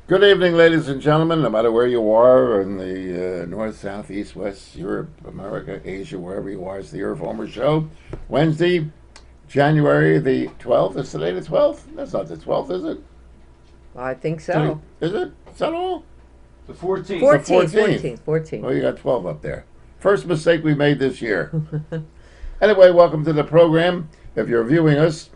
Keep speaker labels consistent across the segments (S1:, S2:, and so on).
S1: Good evening, ladies and gentlemen, no matter where you are in the north, south, east, west, Europe, America, Asia, wherever you are. It's the Irv Homer Show. Wednesday, January the 12th. Is today the 12th? That's not the 12th, is it?
S2: I think so.
S1: Is it? Is that all?
S3: The 14th.
S2: 14th,
S1: 14th.
S2: 14th.
S1: Oh, you got 12 up there. First mistake we made this year. Anyway, welcome to the program. If you're viewing us,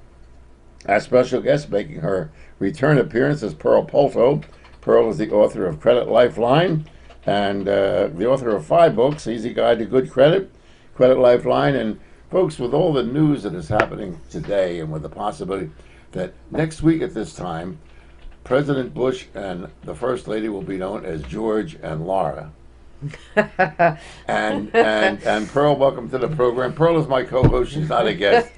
S1: our special guest making her return appearance is Pearl Polto. Pearl is the author of Credit Lifeline and the author of 5 books, Easy Guide to Good Credit, Credit Lifeline. And folks, with all the news that is happening today and with the possibility that next week at this time, President Bush and the First Lady will be known as George and Laura. and Pearl, welcome to the program. Pearl is my co-host. She's not a guest.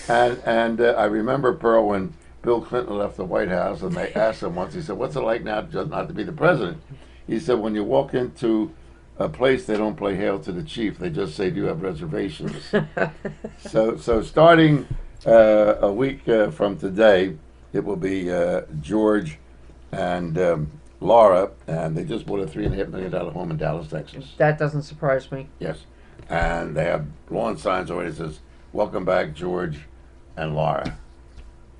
S1: And I remember, Pearl, when Bill Clinton left the White House and they asked him once, he said, "What's it like now just not to be the president?" He said, "When you walk into a place, they don't play hail to the chief. They just say, 'Do you have reservations?'" So starting a week from today, it will be George and Laura, and they just bought a $3.5 million home in Dallas, Texas.
S2: That doesn't surprise me.
S1: Yes. And they have lawn signs already that says, "Welcome back, George and Laura."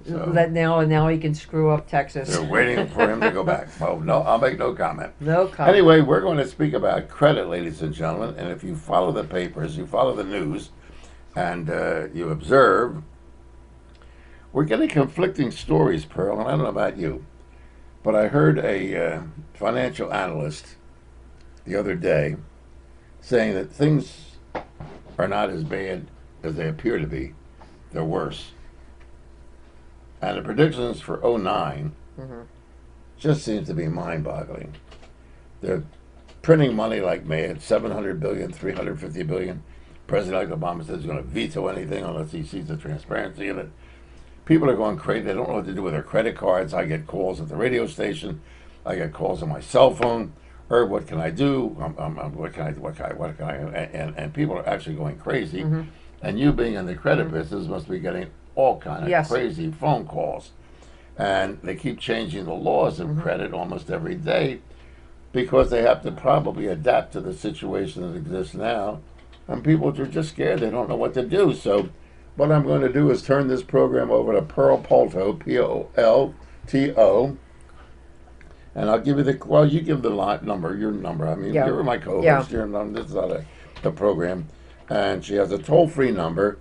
S1: So
S2: Now he can screw up Texas.
S1: they're waiting for him to go back. Well, no, I'll make no comment.
S2: No comment.
S1: Anyway, we're going to speak about credit, ladies and gentlemen. And if you follow the papers, you follow the news, and you observe, we're getting conflicting stories, Pearl. And I don't know about you, but I heard a financial analyst the other day saying that things are not as bad as they appear to be. They're worse. And the predictions for '09 just seems to be mind-boggling. They're printing money like mad, $700 billion, $350 billion. President Obama says he's going to veto anything unless he sees the transparency of it. People are going crazy. They don't know what to do with their credit cards. I get calls at the radio station. I get calls on my cell phone. Herb, what can I do? What can I? And people are actually going crazy. And you being in the credit business must be getting all kind of crazy phone calls. And they keep changing the laws of credit almost every day because they have to probably adapt to the situation that exists now. And people are just scared. They don't know what to do. So what I'm going to do is turn this program over to Pearl Polto, Polto, and I'll give you you give the number, your number. I mean, you're my co-host here. This is not a program. And she has a toll-free number.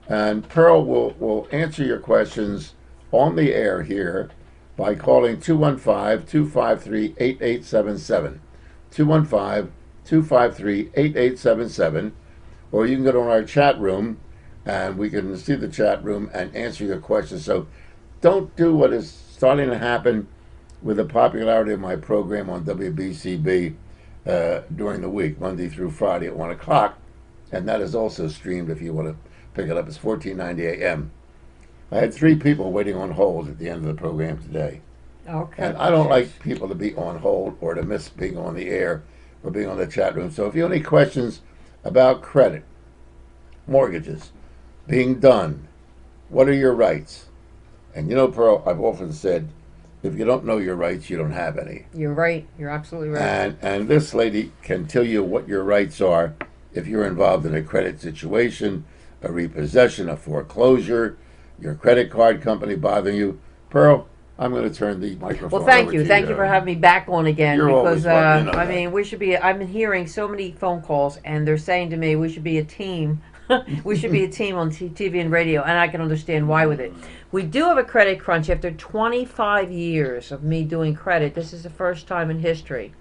S1: And Pearl will answer your questions on the air here by calling 215-253-8877. 215-253-8877. Or you can go to our chat room, and we can see the chat room and answer your questions. So don't do what is starting to happen with the popularity of my program on WBCB during the week, Monday through Friday at 1 o'clock. And that is also streamed if you want to pick it up. It's 1490 a.m. I had 3 people waiting on hold at the end of the program today.
S2: Okay.
S1: And I don't like people to be on hold or to miss being on the air or being on the chat room. So if you have any questions about credit, mortgages, being done, what are your rights? And you know, Pearl, I've often said, if you don't know your rights, you don't have any.
S2: You're right. You're absolutely right.
S1: And this lady can tell you what your rights are if you're involved in a credit situation, a repossession, a foreclosure, your credit card company bothering you. Pearl, I'm going to turn the microphone
S2: Well, thank
S1: over
S2: you.
S1: to
S2: Thank you for having me back on again.
S1: You're always
S2: because
S1: welcome, you know
S2: I
S1: that.
S2: mean, we should be. I've been hearing so many phone calls, and they're saying to me, we should be a team. We should be a team on TV and radio, and I can understand why with it. We do have a credit crunch after 25 years of me doing credit. This is the first time in history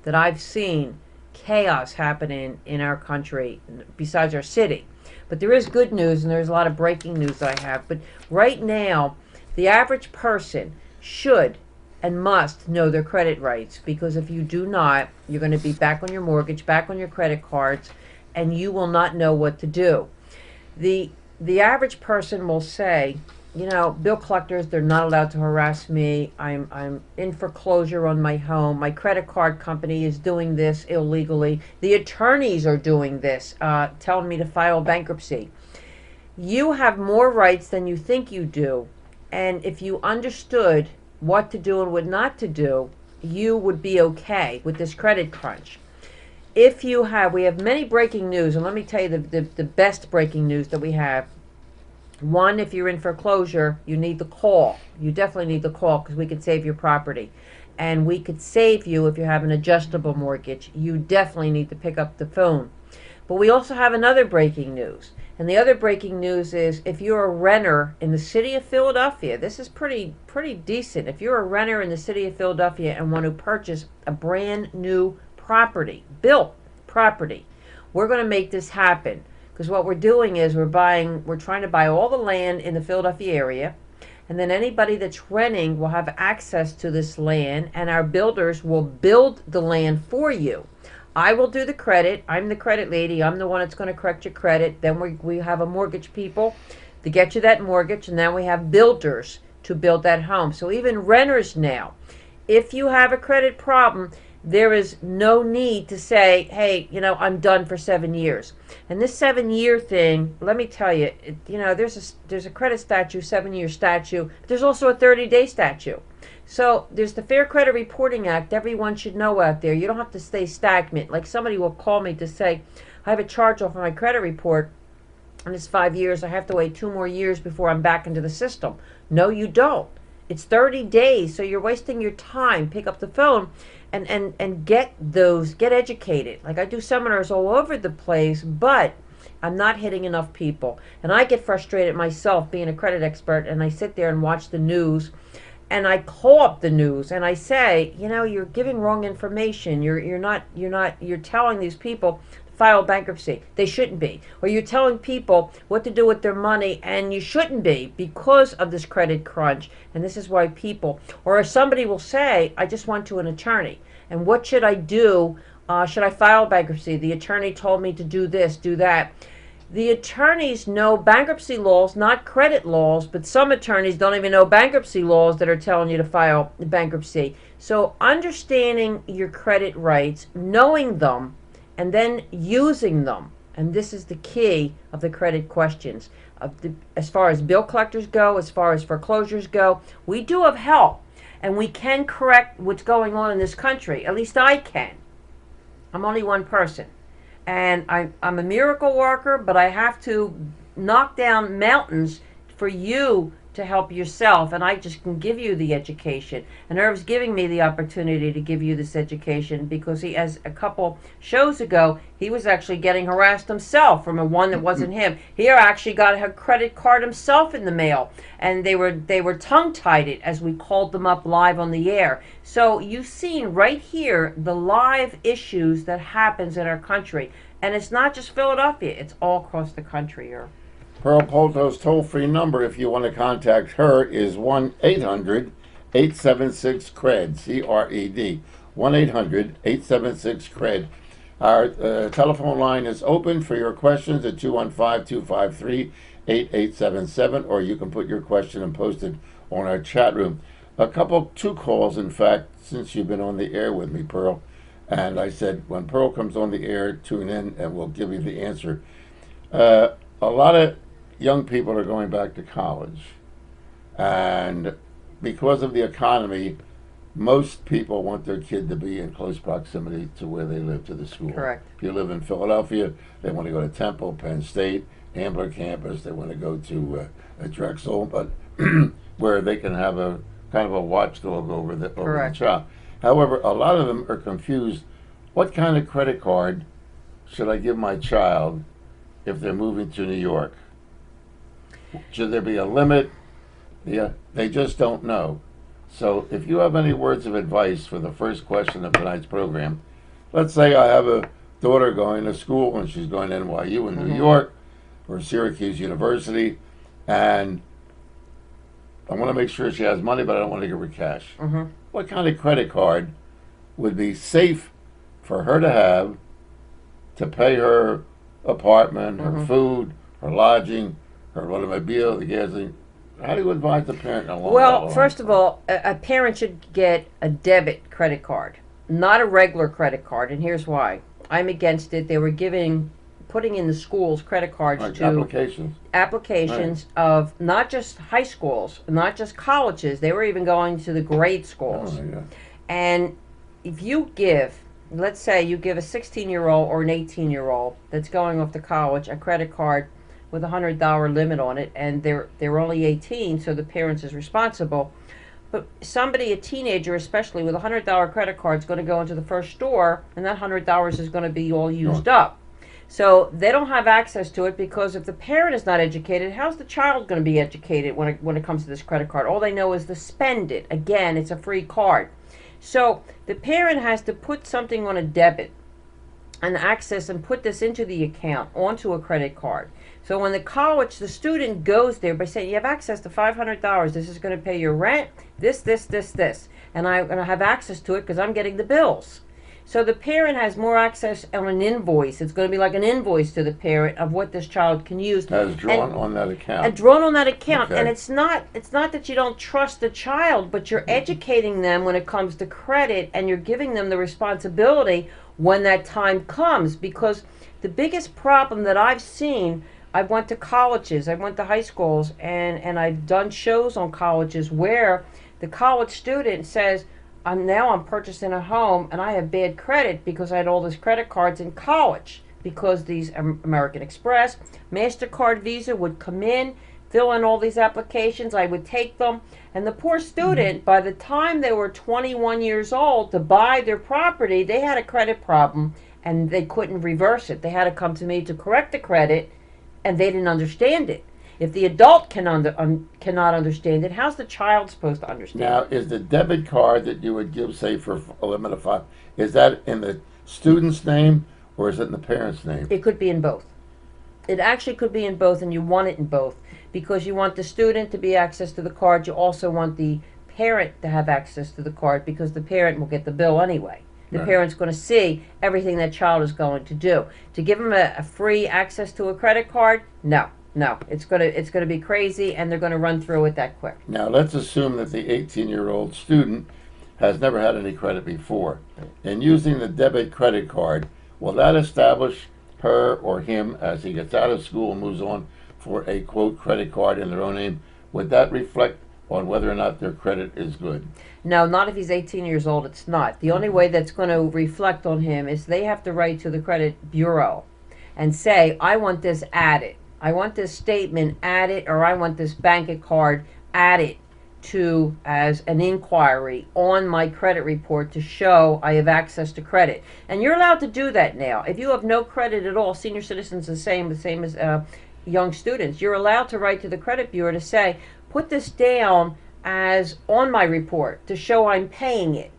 S2: that I've seen chaos happening in our country, besides our city. But there is good news, and there's a lot of breaking news that I have. But right now, the average person should and must know their credit rights, because if you do not, you're going to be back on your mortgage, back on your credit cards, and you will not know what to do. The average person will say, you know, bill collectors, they're not allowed to harass me. I'm in foreclosure on my home. My credit card company is doing this illegally. The attorneys are doing this, telling me to file bankruptcy. You have more rights than you think you do. And if you understood what to do and what not to do, you would be okay with this credit crunch. If you have, we have many breaking news, and let me tell you the best breaking news that we have. One, if you're in foreclosure, you need the call. You definitely need the call because we could save your property. And we could save you if you have an adjustable mortgage. You definitely need to pick up the phone. But we also have another breaking news. And the other breaking news is if you're a renter in the city of Philadelphia, this is pretty decent. If you're a renter in the city of Philadelphia and want to purchase a brand new property, built property, we're going to make this happen. Because what we're doing is we're trying to buy all the land in the Philadelphia area, and then anybody that's renting will have access to this land, and our builders will build the land for you. I will do the credit. I'm the credit lady. I'm the one that's going to correct your credit. Then we have a mortgage people to get you that mortgage, and then we have builders to build that home. So even renters now, if you have a credit problem, there is no need to say, hey, I'm done for 7 years. And this 7-year thing, let me tell you, there's a credit statute, 7-year statute. There's also a 30-day statute. So there's the Fair Credit Reporting Act. Everyone should know out there. You don't have to stay stagnant. Like somebody will call me to say, I have a charge off on my credit report, and it's 5 years. I have to wait 2 more years before I'm back into the system. No, you don't. It's 30 days, so you're wasting your time. Pick up the phone and get educated. Like I do seminars all over the place, but I'm not hitting enough people. And I get frustrated myself being a credit expert, and I sit there and watch the news, and I call up the news and I say, you're giving wrong information. You're telling these people to file bankruptcy. They shouldn't be. Or you're telling people what to do with their money, and you shouldn't be because of this credit crunch. And this is why people, or somebody will say, I just went to an attorney. And what should I do? Should I file bankruptcy? The attorney told me to do this, do that. The attorneys know bankruptcy laws, not credit laws, but some attorneys don't even know bankruptcy laws that are telling you to file bankruptcy. So understanding your credit rights, knowing them, and then using them. And this is the key of the credit questions. As far as bill collectors go, as far as foreclosures go, we do have help. And we can correct what's going on in this country. At least I can. I'm only one person. And I'm a miracle worker, but I have to knock down mountains for you to help yourself. And I just can give you the education. And Irv's giving me the opportunity to give you this education because he, as a couple shows ago, he was actually getting harassed himself from one that wasn't him. He actually got a credit card himself in the mail. And they were tongue-tied it as we called them up live on the air. So you've seen right here the live issues that happens in our country. And it's not just Philadelphia, it's all across the country.
S1: Pearl Polto's toll-free number, if you want to contact her, is 1-800-876-CRED, C-R-E-D, 1-800-876-CRED. Our telephone line is open for your questions at 215-253-8877, or you can put your question and post it on our chat room. Two calls, in fact, since you've been on the air with me, Pearl. And I said, when Pearl comes on the air, tune in and we'll give you the answer. A lot of young people are going back to college. And because of the economy, most people want their kid to be in close proximity to where they live, to the school.
S2: Correct.
S1: If you live in Philadelphia, they want to go to Temple, Penn State, Ambler campus. They want to go to Drexel, but where they can have a kind of a watchdog over the child. However, a lot of them are confused. What kind of credit card should I give my child if they're moving to New York? Should there be a limit? Yeah, they just don't know. So if you have any words of advice for the first question of tonight's program, let's say I have a daughter going to school and she's going to NYU in New York or Syracuse University, and I want to make sure she has money, but I don't want to give her cash. What kind of credit card would be safe for her to have to pay her apartment, her food, her lodging, her automobile, the gasoline? How do you advise the parent along
S2: Well,
S1: that
S2: first of all, a parent should get a debit credit card, not a regular credit card, and here's why. I'm against it. They were putting in the schools credit cards
S1: Like
S2: to
S1: applications
S2: of not just high schools, not just colleges. They were even going to the grade schools.
S1: Oh, yeah.
S2: And if you give, let's say you give a 16-year-old or an 18-year-old that's going off to college a credit card with a $100 limit on it, and they're only 18, so the parents is responsible. But somebody, a teenager especially, with a $100 credit card is going to go into the first store, and that $100 is going to be all used up. So they don't have access to it, because if the parent is not educated, how's the child going to be educated when it comes to this credit card? All they know is to spend it. Again, it's a free card. So the parent has to put something on a debit and access and put this into the account onto a credit card. So when the student goes there by saying, you have access to $500, this is going to pay your rent, this, and I'm going to have access to it because I'm getting the bills. So the parent has more access on an invoice. It's going to be like an invoice to the parent of what this child can use.
S1: As drawn on that account.
S2: And drawn on that account.
S1: Okay.
S2: And it's not that you don't trust the child, but you're educating them when it comes to credit, and you're giving them the responsibility when that time comes. Because the biggest problem that I've seen, I went to colleges, I went to high schools, and I've done shows on colleges where the college student says, I'm purchasing a home and I have bad credit because I had all these credit cards in college, because these American Express, MasterCard, Visa would come in, fill in all these applications, I would take them, and the poor student, by the time they were 21 years old to buy their property, they had a credit problem and they couldn't reverse it. They had to come to me to correct the credit, and they didn't understand it. If the adult cannot understand it, how's the child supposed to understand
S1: Now,
S2: it?
S1: is the debit card that you would give, say, for a limit of $5, is that in the student's name or is it in the parent's name?
S2: It could be in both. It actually could be in both, and you want it in both, because you want the student to be access to the card. You also want the parent to have access to the card, because the parent will get the bill anyway. The
S1: Right.
S2: parent's going to see everything that child is going to do. To give them a free access to a credit card, no. It's gonna be crazy, and they're gonna run through it that quick.
S1: Now, let's assume that the 18-year-old student has never had any credit before. And using the debit credit card, will that establish her or him, as he gets out of school and moves on, for a, quote, credit card in their own name? Would that reflect on whether or not their credit is good?
S2: No, not if he's 18 years old. It's not. The only way that's going to reflect on him is they have to write to the credit bureau and say, I want this added. I want this statement added, or I want this bank card added to as an inquiry on my credit report to show I have access to credit. And you're allowed to do that now. If you have no credit at all, senior citizens the same as young students. You're allowed to write to the credit bureau to say, put this down as on my report to show I'm paying it.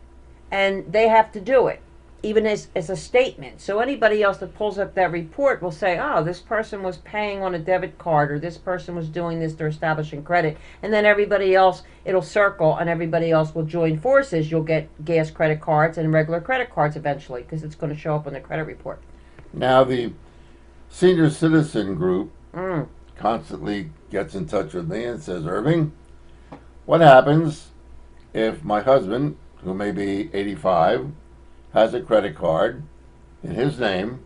S2: And they have to do it, even as a statement. So anybody else that pulls up that report will say, oh, this person was paying on a debit card, or this person was doing this, they're establishing credit. And then everybody else, it'll circle, and everybody else will join forces. You'll get gas credit cards and regular credit cards eventually, because it's going to show up on the credit report.
S1: Now, the senior citizen group constantly gets in touch with me and says, Irving, what happens if my husband, who may be 85, has a credit card in his name,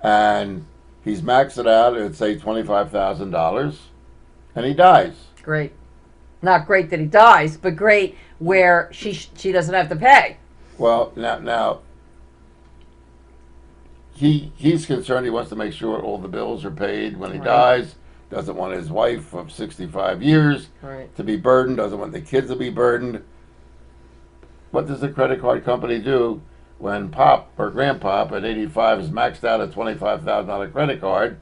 S1: and he's maxed it out at, say, $25,000, and he dies?
S2: Great. Not great that he dies, but great where she doesn't have to pay.
S1: Well, now he's concerned. He wants to make sure all the bills are paid when he
S2: Right.
S1: dies. Doesn't want his wife of 65 years
S2: Right.
S1: to be burdened. Doesn't want the kids to be burdened. What does the credit card company do when Pop or Grandpop at 85 is maxed out a $25,000 credit card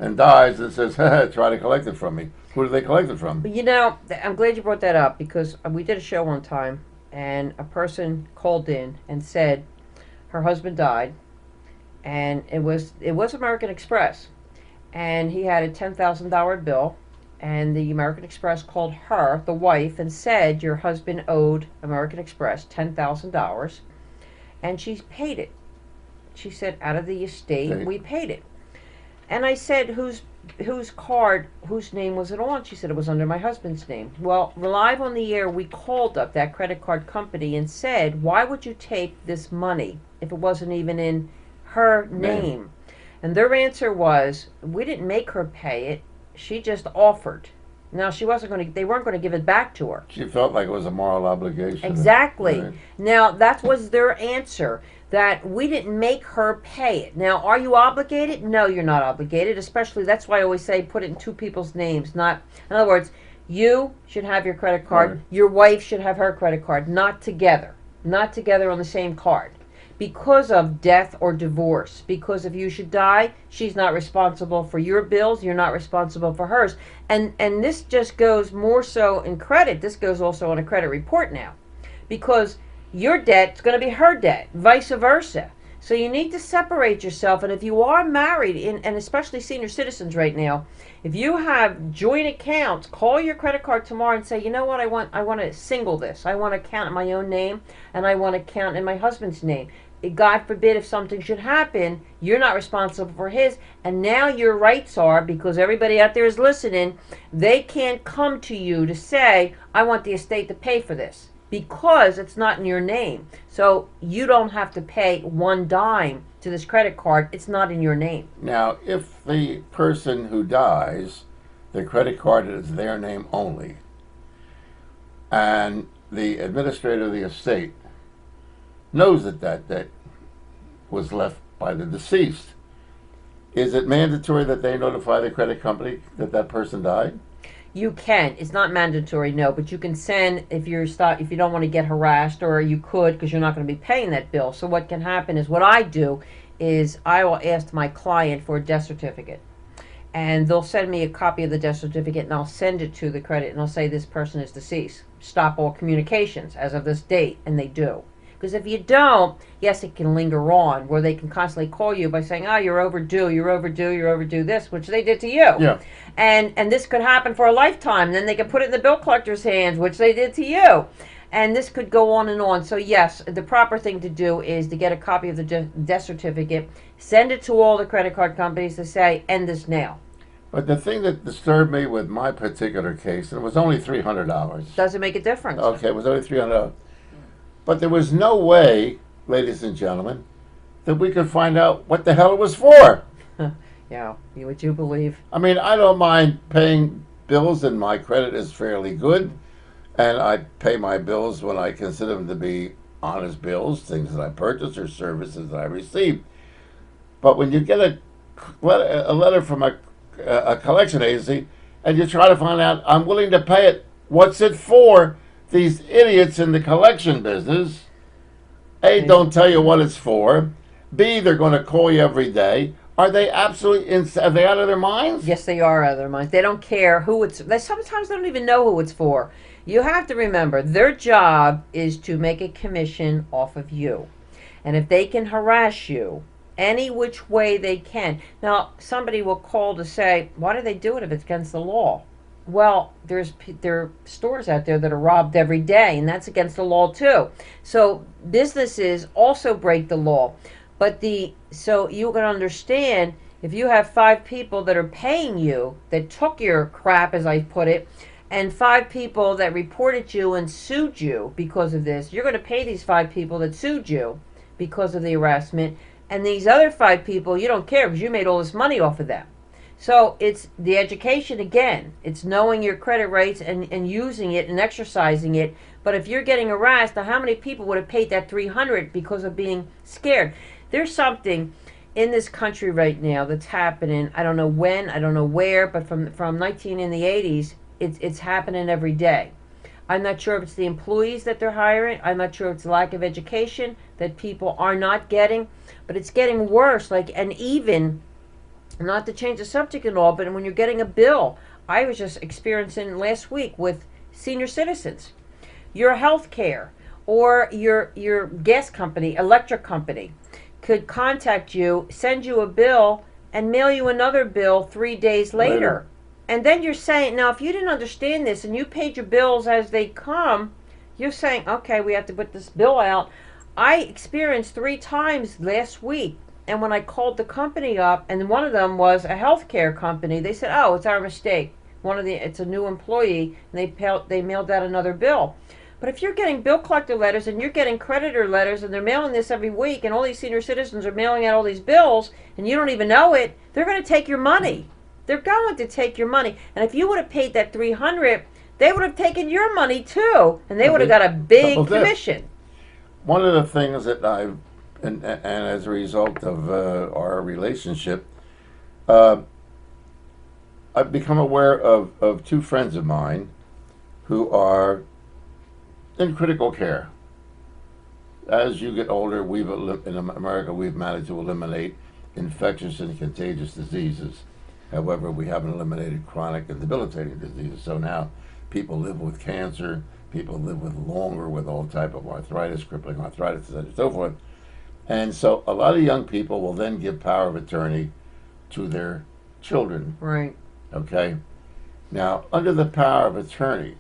S1: and dies and says, try to collect it from me? Who do they collect it from?
S2: You know, I'm glad you brought that up, because we did a show one time, and a person called in and said her husband died, and it was American Express, and he had a $10,000 bill, and the American Express called her, the wife, and said your husband owed American Express $10,000, and she paid it. She said, out of the estate,
S1: Okay.
S2: we paid it. And I said, whose card, whose name was it on? She said, it was under my husband's name. Well, live on the air, we called up that credit card company and said, why would you take this money if it wasn't even in her name? And their answer was, we didn't make her pay it. She just offered. Now she wasn't going to. They weren't going to give it back to her.
S1: She felt like it was a moral obligation.
S2: Exactly.
S1: Right.
S2: Now that was their answer. That we didn't make her pay it. Now, are you obligated? No, you're not obligated. Especially that's why I always say put it in two people's names. Not, in other words, you should have your credit card.
S1: Right.
S2: Your wife should have her credit card. Not together. Not together on the same card. Because of death or divorce. Because if you should die, she's not responsible for your bills. You're not responsible for hers. And this just goes more so in credit. This goes also on a credit report now. Because your debt's going to be her debt, vice versa. So you need to separate yourself. And if you are married, and especially senior citizens right now, if you have joint accounts, call your credit card tomorrow and say, you know what, I want to single this. I want to count in my own name, and I want to count in my husband's name. God forbid if something should happen, you're not responsible for his. And now your rights are, because everybody out there is listening, they can't come to you to say, I want the estate to pay for this, because it's not in your name. So you don't have to pay one dime to this credit card. It's not in your name.
S1: Now, if the person who dies, the credit card is their name only, and the administrator of the estate knows that that debt was left by the deceased, is it mandatory that they notify the credit company that that person died?
S2: You can. It's not mandatory, no, but you can send if you don't want to get harassed, or you could because you're not going to be paying that bill. So what can happen is, what I do is I will ask my client for a death certificate, and they'll send me a copy of the death certificate, and I'll send it to the credit, and I'll say this person is deceased. Stop all communications as of this date, and they do. Because if you don't, yes, it can linger on, where they can constantly call you by saying, oh, you're overdue, you're overdue, you're overdue this, which they did to you.
S1: Yeah.
S2: And this could happen for a lifetime. And then they could put it in the bill collector's hands, which they did to you. And this could go on and on. So yes, the proper thing to do is to get a copy of the death certificate, send it to all the credit card companies to say, end this now.
S1: But the thing that disturbed me with my particular case, and it was only $300.
S2: Doesn't make a difference.
S1: Okay, it was only $300. But there was no way, ladies and gentlemen, that we could find out what the hell it was for.
S2: Yeah, would you believe?
S1: I mean, I don't mind paying bills, and my credit is fairly good, and I pay my bills when I consider them to be honest bills, things that I purchase or services that I receive. But when you get a letter from a collection agency, and you try to find out, I'm willing to pay it, what's it for? These idiots in the collection business, A, don't tell you what it's for. B, they're going to call you every day. Are they absolutely are they out of their minds?
S2: Yes, they are out of their minds. They don't care who it's. They sometimes don't even know who it's for. You have to remember, their job is to make a commission off of you. And if they can harass you any which way they can. Now, somebody will call to say, why do they do it if it's against the law? Well, there are stores out there that are robbed every day, and that's against the law too. So businesses also break the law. But so you can understand, if you have 5 people that are paying you, that took your crap, as I put it, and 5 people that reported you and sued you because of this, you're going to pay these 5 people that sued you because of the harassment. And these other 5 people, you don't care because you made all this money off of them. So it's the education again. It's knowing your credit rates and using it and exercising it. But if you're getting harassed, now how many people would have paid that $300 because of being scared? There's something in this country right now that's happening. I don't know when, I don't know where, but from in the 80s, it's happening every day. I'm not sure if it's the employees that they're hiring. I'm not sure if it's the lack of education that people are not getting. But it's getting worse. And even, not to change the subject at all, but when you're getting a bill, I was just experiencing last week with senior citizens. Your health care or your gas company, electric company, could contact you, send you a bill, and mail you another bill 3 days later. And then you're saying, now if you didn't understand this and you paid your bills as they come, you're saying, okay, we have to put this bill out. I experienced 3 times last week. And when I called the company up, and one of them was a healthcare company, they said, oh, it's our mistake. It's a new employee, and they mailed out another bill. But if you're getting bill collector letters and you're getting creditor letters and they're mailing this every week and all these senior citizens are mailing out all these bills and you don't even know it, they're going to take your money. they're going to take your money. And if you would have paid that $300, they would have taken your money too, and they would have got a big commission.
S1: One of the things that and as a result of our relationship, I've become aware of two friends of mine who are in critical care. As you get older, in America, we've managed to eliminate infectious and contagious diseases. However, we haven't eliminated chronic and debilitating diseases. So now people live with cancer, people live with longer with all type of arthritis, crippling arthritis, and so forth. And so a lot of young people will then give power of attorney to their children.
S2: Right.
S1: Okay? Now, under the power of attorney,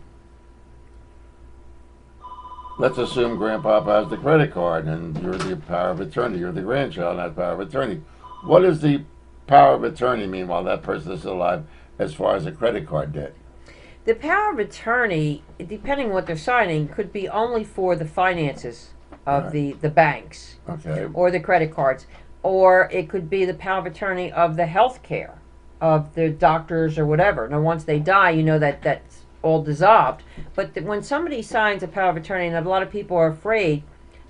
S1: let's assume Grandpapa has the credit card and you're the power of attorney. You're the grandchild, not power of attorney. What does the power of attorney mean while that person is still alive as far as a credit card debt?
S2: The power of attorney, depending on what they're signing, could be only for the finances of the banks,
S1: okay,
S2: or the credit cards. Or it could be the power of attorney of the health care, of the doctors or whatever. Now, once they die, you know that's all dissolved. But when somebody signs a power of attorney, and a lot of people are afraid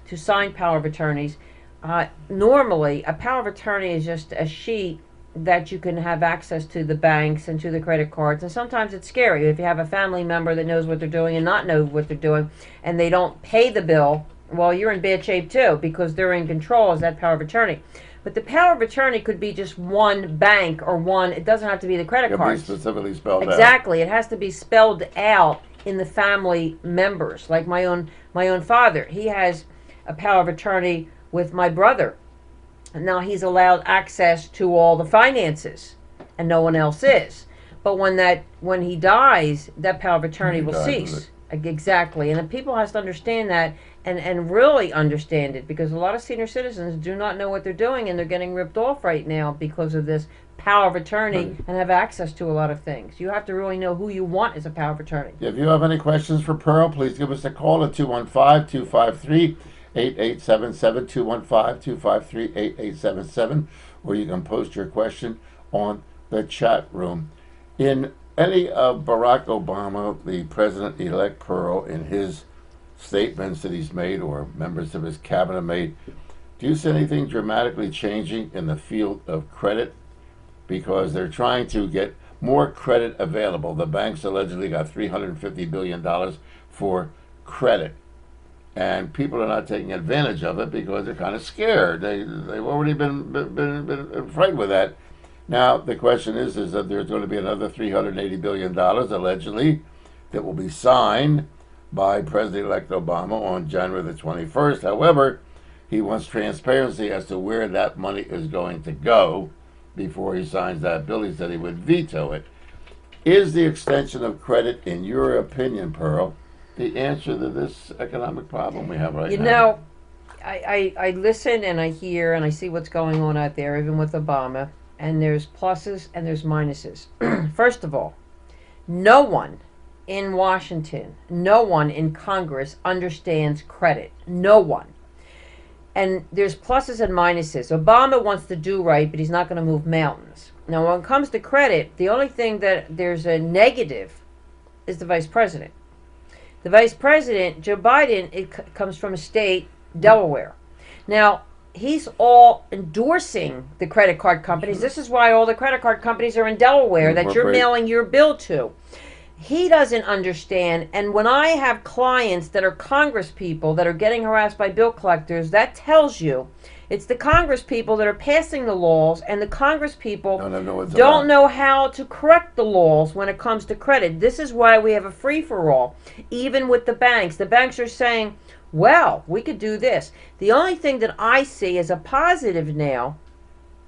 S2: to sign power of attorneys, normally a power of attorney is just a sheet that you can have access to the banks and to the credit cards. And sometimes it's scary if you have a family member that knows what they're doing and not know what they're doing, and they don't pay the bill. Well, you're in bad shape too, because they're in control as that power of attorney. But the power of attorney could be just one bank or one. It doesn't have to be the credit card.
S1: It can be specifically spelled out.
S2: Exactly. It has to be spelled out in the family members. Like my own father, he has a power of attorney with my brother. And now he's allowed access to all the finances, and no one else is. But when he dies, that power of attorney will cease. Exactly. And people have to understand that and really understand it, because a lot of senior citizens do not know what they're doing, and they're getting ripped off right now because of this power of attorney and have access to a lot of things. You have to really know who you want as a power of attorney.
S1: If you have any questions for Pearl, please give us a call at 215-253-8877, 215-253-8877, or you can post your question on the chat room. In any of Barack Obama, the president-elect Pearl, in his statements that he's made or members of his cabinet made, do you see anything dramatically changing in the field of credit? Because they're trying to get more credit available. The banks allegedly got $350 billion for credit, and people are not taking advantage of it because they're kind of scared. They've already been frightened with that. Now the question is that there's going to be another $380 billion allegedly that will be signed by President-elect Obama on January the 21st. However, he wants transparency as to where that money is going to go before he signs that bill. He said he would veto it. Is the extension of credit, in your opinion, Pearl, the answer to this economic problem we have right now?
S2: You know, I listen and I hear and I see what's going on out there, even with Obama, and there's pluses and there's minuses. First of all, no one in Washington, no one in Congress understands credit. No one. And there's pluses and minuses. Obama wants to do right, but he's not going to move mountains. Now, when it comes to credit, the only thing that there's a negative is the vice president. The vice president, Joe Biden, comes from a state, Delaware. Now, he's all endorsing the credit card companies. This is why all the credit card companies are in Delaware that you're mailing your bill to. He doesn't understand, and when I have clients that are Congress people that are getting harassed by bill collectors, that tells you it's the Congress people that are passing the laws, and the Congress people don't know how to correct the laws when it comes to credit. This is why we have a free-for-all, even with the banks. The banks are saying, well, we could do this. The only thing that I see as a positive now,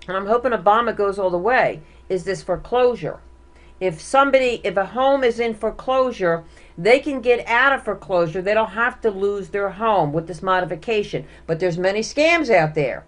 S2: and I'm hoping Obama goes all the way, is this foreclosure. If a home is in foreclosure, they can get out of foreclosure. They don't have to lose their home with this modification. But there's many scams out there.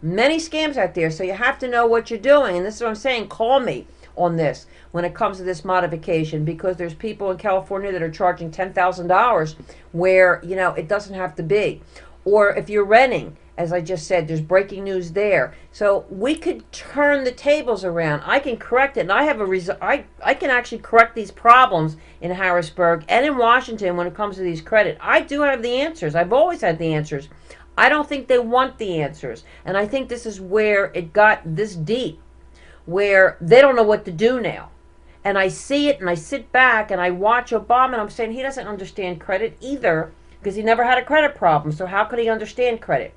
S2: So you have to know what you're doing. And this is what I'm saying. Call me on this when it comes to this modification, because there's people in California that are charging $10,000 where, it doesn't have to be. Or if you're renting as I just said, there's breaking news there. So we could turn the tables around. I can correct it, and I have I can actually correct these problems in Harrisburg and in Washington when it comes to these credit. I do have the answers. I've always had the answers. I don't think they want the answers, and I think this is where it got this deep, where they don't know what to do now. And I see it, and I sit back and I watch Obama, and I'm saying he doesn't understand credit either, because he never had a credit problem. So how could he understand credit?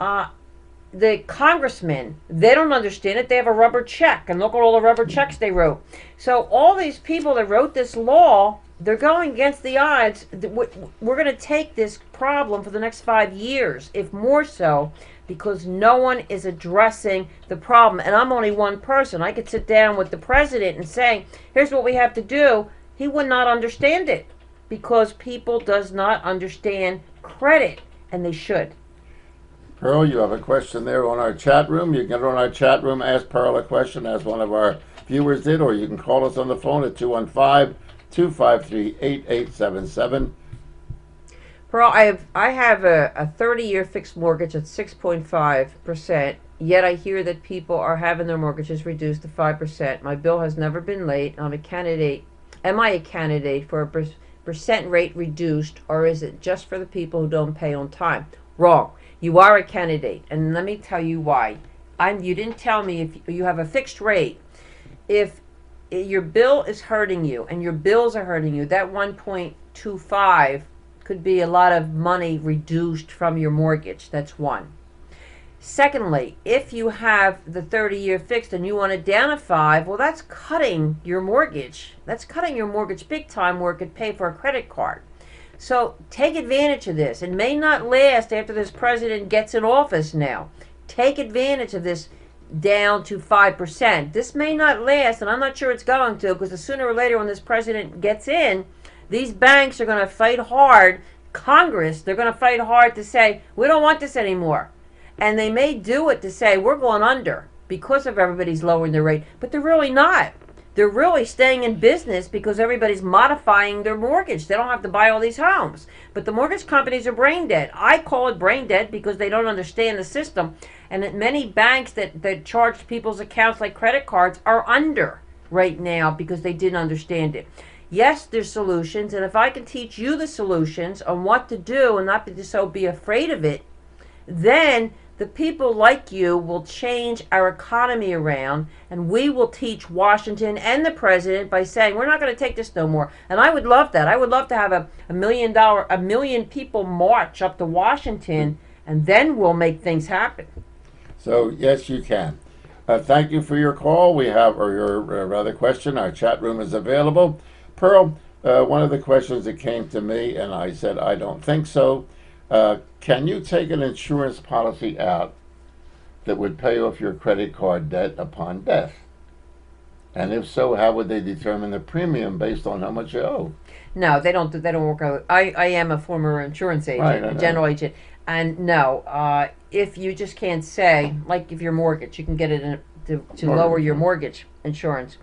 S2: The congressmen, they don't understand it. They have a rubber check, and look at all the rubber checks they wrote. So all these people that wrote this law, they're going against the odds. We're going to take this problem for the next 5 years, if more so, because no one is addressing the problem. And I'm only one person. I could sit down with the president and say, here's what we have to do. He would not understand it, because people does not understand credit, and they should.
S1: Pearl, you have a question there on our chat room. You can get on our chat room, ask Pearl a question, as one of our viewers did, or you can call us on the phone at 215-253-8877.
S2: Pearl, I have a 30-year fixed mortgage at 6.5%, yet I hear that people are having their mortgages reduced to 5%. My bill has never been late. I'm a candidate. Am I a candidate for a percent rate reduced, or is it just for the people who don't pay on time? Wrong. You are a candidate, and let me tell you why. You didn't tell me if you have a fixed rate. If your bill is hurting you and your bills are hurting you, that 1.25 could be a lot of money reduced from your mortgage. That's one. Secondly, if you have the 30-year fixed and you want it down to 5, well, that's cutting your mortgage. That's cutting your mortgage big time, where it could pay for a credit card. So take advantage of this. It may not last after this president gets in office now. Take advantage of this down to 5%. This may not last, and I'm not sure it's going to, because sooner or later when this president gets in, these banks are going to fight hard. Congress, they're going to fight hard to say, we don't want this anymore. And they may do it to say, we're going under because of everybody's lowering their rate. But they're really not. They're really staying in business because everybody's modifying their mortgage. They don't have to buy all these homes. But the mortgage companies are brain dead. I call it brain dead because they don't understand the system. And that many banks that charge people's accounts like credit cards are under right now because they didn't understand it. Yes, there's solutions. And if I can teach you the solutions on what to do and not to be afraid of it, then the people like you will change our economy around, and we will teach Washington and the president by saying, we're not going to take this no more. And I would love that. I would love to have a million people march up to Washington, and then we'll make things happen.
S1: So, yes, you can. Thank you for your call. We have, or your rather question. Our chat room is available. Pearl, one of the questions that came to me, and I said, I don't think so. Can you take an insurance policy out that would pay off your credit card debt upon death? And if so, how would they determine the premium based on how much you owe?
S2: No, they don't work out. I am a former insurance agent,
S1: Right,
S2: a general agent. And no, if you just can't say, like if your mortgage, you can get it to lower your mortgage insurance.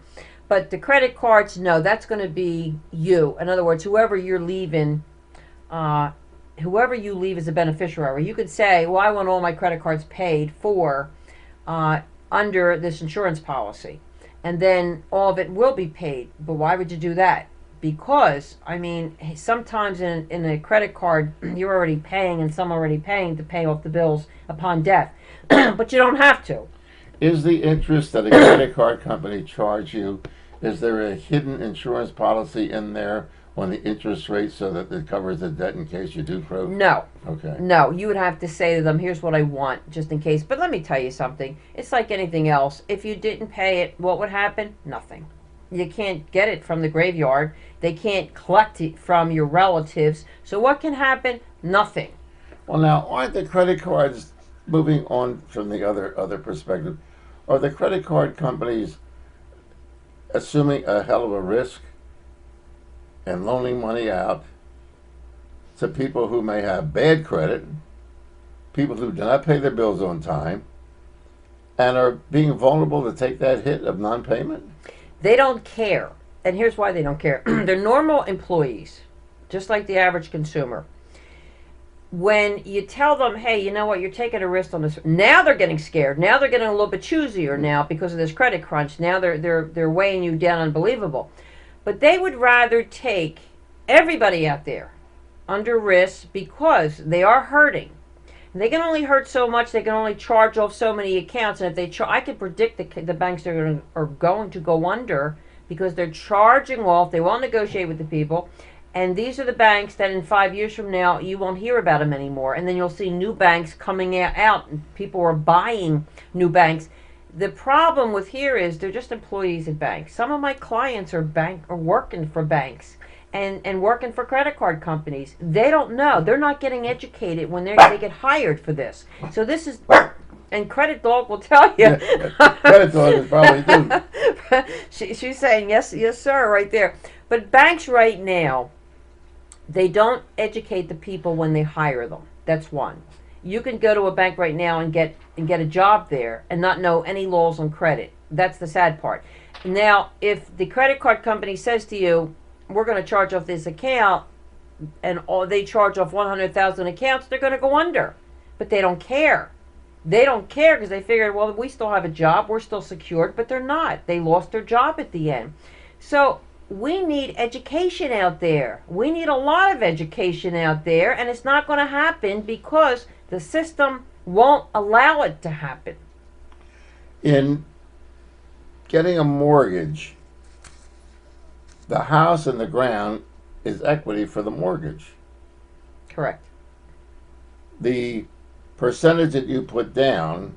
S2: But the credit cards, no, that's going to be you. In other words, whoever you're leaving, whoever you leave as a beneficiary, you could say, well, I want all my credit cards paid for under this insurance policy. And then all of it will be paid. But why would you do that? Because, I mean, sometimes in a credit card, you're already paying and some already paying to pay off the bills upon death. But you don't have to.
S1: Is the interest that a credit card company charge you, is there a hidden insurance policy in there on the interest rate so that it covers the debt in case you do croak?
S2: No.
S1: Okay.
S2: No, you would have to say to them, here's what I want, just in case. But let me tell you something. It's like anything else. If you didn't pay it, what would happen? Nothing. You can't get it from the graveyard. They can't collect it from your relatives. So what can happen? Nothing.
S1: Well, now, aren't the credit cards, moving on from the other perspective, are the credit card companies assuming a hell of a risk and loaning money out to people who may have bad credit, people who do not pay their bills on time, and are being vulnerable to take that hit of non-payment?
S2: They don't care. And here's why they don't care. They're normal employees, just like the average consumer. when you tell them, hey, you know what, you're taking a risk on this, now they're getting scared. Now they're getting a little bit choosier now because of this credit crunch. Now they're weighing you down unbelievable. But they would rather take everybody out there under risk because they are hurting. And they can only hurt so much. They can only charge off so many accounts. And if I can predict the banks are going to go under because they're charging off. They won't negotiate with the people. And these are the banks that in 5 years from now, you won't hear about them anymore. And then you'll see new banks coming out and people are buying new banks. The problem with here is they're just employees at banks. Some of my clients are working for banks and working for credit card companies. They don't know. They're not getting educated when they get hired for this. So this is, and Credit Dog will tell you.
S1: Credit Dog is probably too.
S2: She's saying yes, sir, right there. But banks right now, they don't educate the people when they hire them. That's one. You can go to a bank right now and get a job there and not know any laws on credit. That's the sad part. Now, if the credit card company says to you, we're going to charge off this account, and they charge off 100,000 accounts, they're going to go under. But they don't care. They don't care because they figured, well, we still have a job, we're still secured, but they're not. They lost their job at the end. So we need education out there. We need a lot of education out there, and it's not going to happen because the system won't allow it to happen.
S1: In getting a mortgage, the house and the ground is equity for the mortgage.
S2: Correct.
S1: The percentage that you put down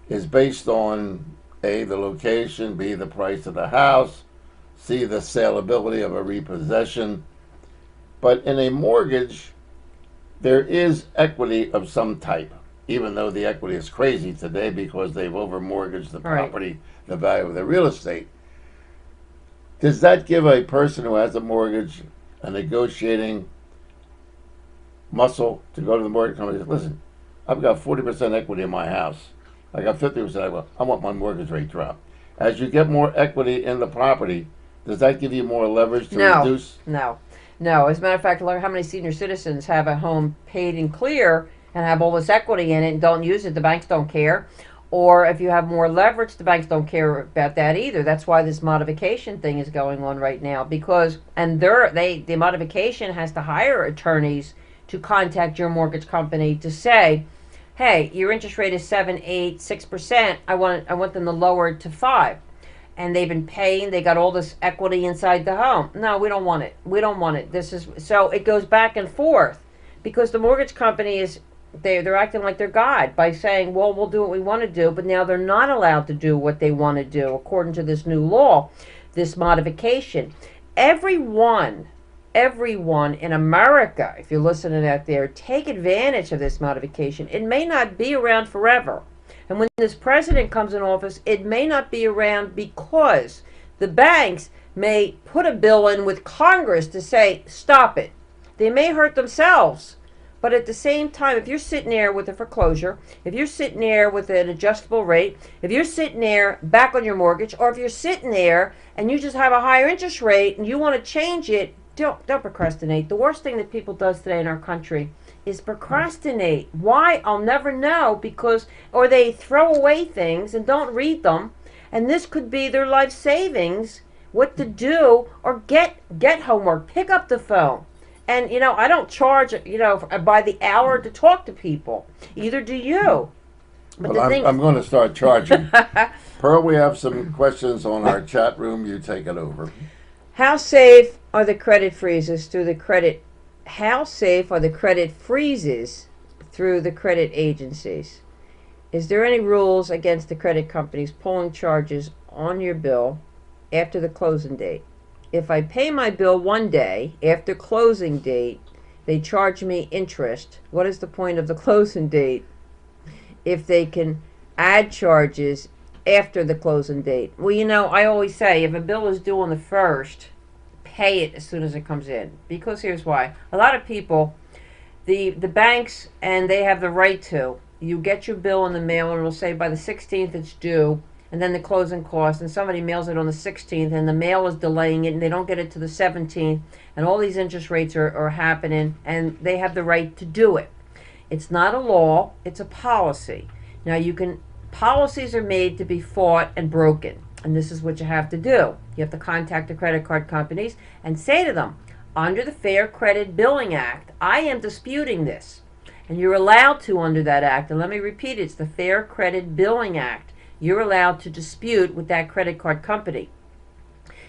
S1: is based on A, the location, B, the price of the house, C, the saleability of a repossession. But in a mortgage, there is equity of some type, even though the equity is crazy today because they've over-mortgaged the property, the value of the real estate. Does that give a person who has a mortgage a negotiating muscle to go to the mortgage company and say, listen, I've got 40% equity in my house. I got 50% equity. I want my mortgage rate dropped. As you get more equity in the property, does that give you more leverage to reduce?
S2: No. As a matter of fact, look how many senior citizens have a home paid in clear and have all this equity in it and don't use it. The banks don't care. Or if you have more leverage, the banks don't care about that either. That's why this modification thing is going on right now. Because, and the modification has to hire attorneys to contact your mortgage company to say, hey, your interest rate is 7, 8, 6%. I want them to lower it to 5. And they've been paying, they got all this equity inside the home. No, we don't want it. We don't want it. So it goes back and forth because the mortgage company is, they're acting like they're God by saying, well, we'll do what we want to do, but now they're not allowed to do what they want to do according to this new law, this modification. Everyone in America, if you're listening out there, take advantage of this modification. It may not be around forever. And when this president comes in office, it may not be around because the banks may put a bill in with Congress to say, stop it. They may hurt themselves. But at the same time, if you're sitting there with a foreclosure, if you're sitting there with an adjustable rate, if you're sitting there back on your mortgage, or if you're sitting there and you just have a higher interest rate and you want to change it, don't procrastinate. The worst thing that people does today in our country is procrastinate. Why? I'll never know or they throw away things and don't read them. And this could be their life savings, what to do, or get homework, pick up the phone. And, I don't charge, by the hour to talk to people. Either do you. But
S1: I'm going to start charging. Pearl, we have some questions on our chat room. You take it over.
S2: How safe are the credit freezes through the credit? How safe are the credit freezes through the credit agencies? Is there any rules against the credit companies pulling charges on your bill after the closing date? If I pay my bill one day after closing date, they charge me interest. What is the point of the closing date if they can add charges after the closing date? Well, I always say if a bill is due on the 1st, pay it as soon as it comes in. Because here's why. A lot of people, the banks, and they have the right to, you get your bill in the mail and it'll say by the 16th it's due. and then the closing costs, and somebody mails it on the 16th, and the mail is delaying it, and they don't get it to the 17th, and all these interest rates are happening, and they have the right to do it. It's not a law, it's a policy. Now policies are made to be fought and broken, and this is what you have to do. You have to contact the credit card companies and say to them, under the Fair Credit Billing Act, I am disputing this. And you're allowed to under that act, and let me repeat it, it's the Fair Credit Billing Act. You're allowed to dispute with that credit card company.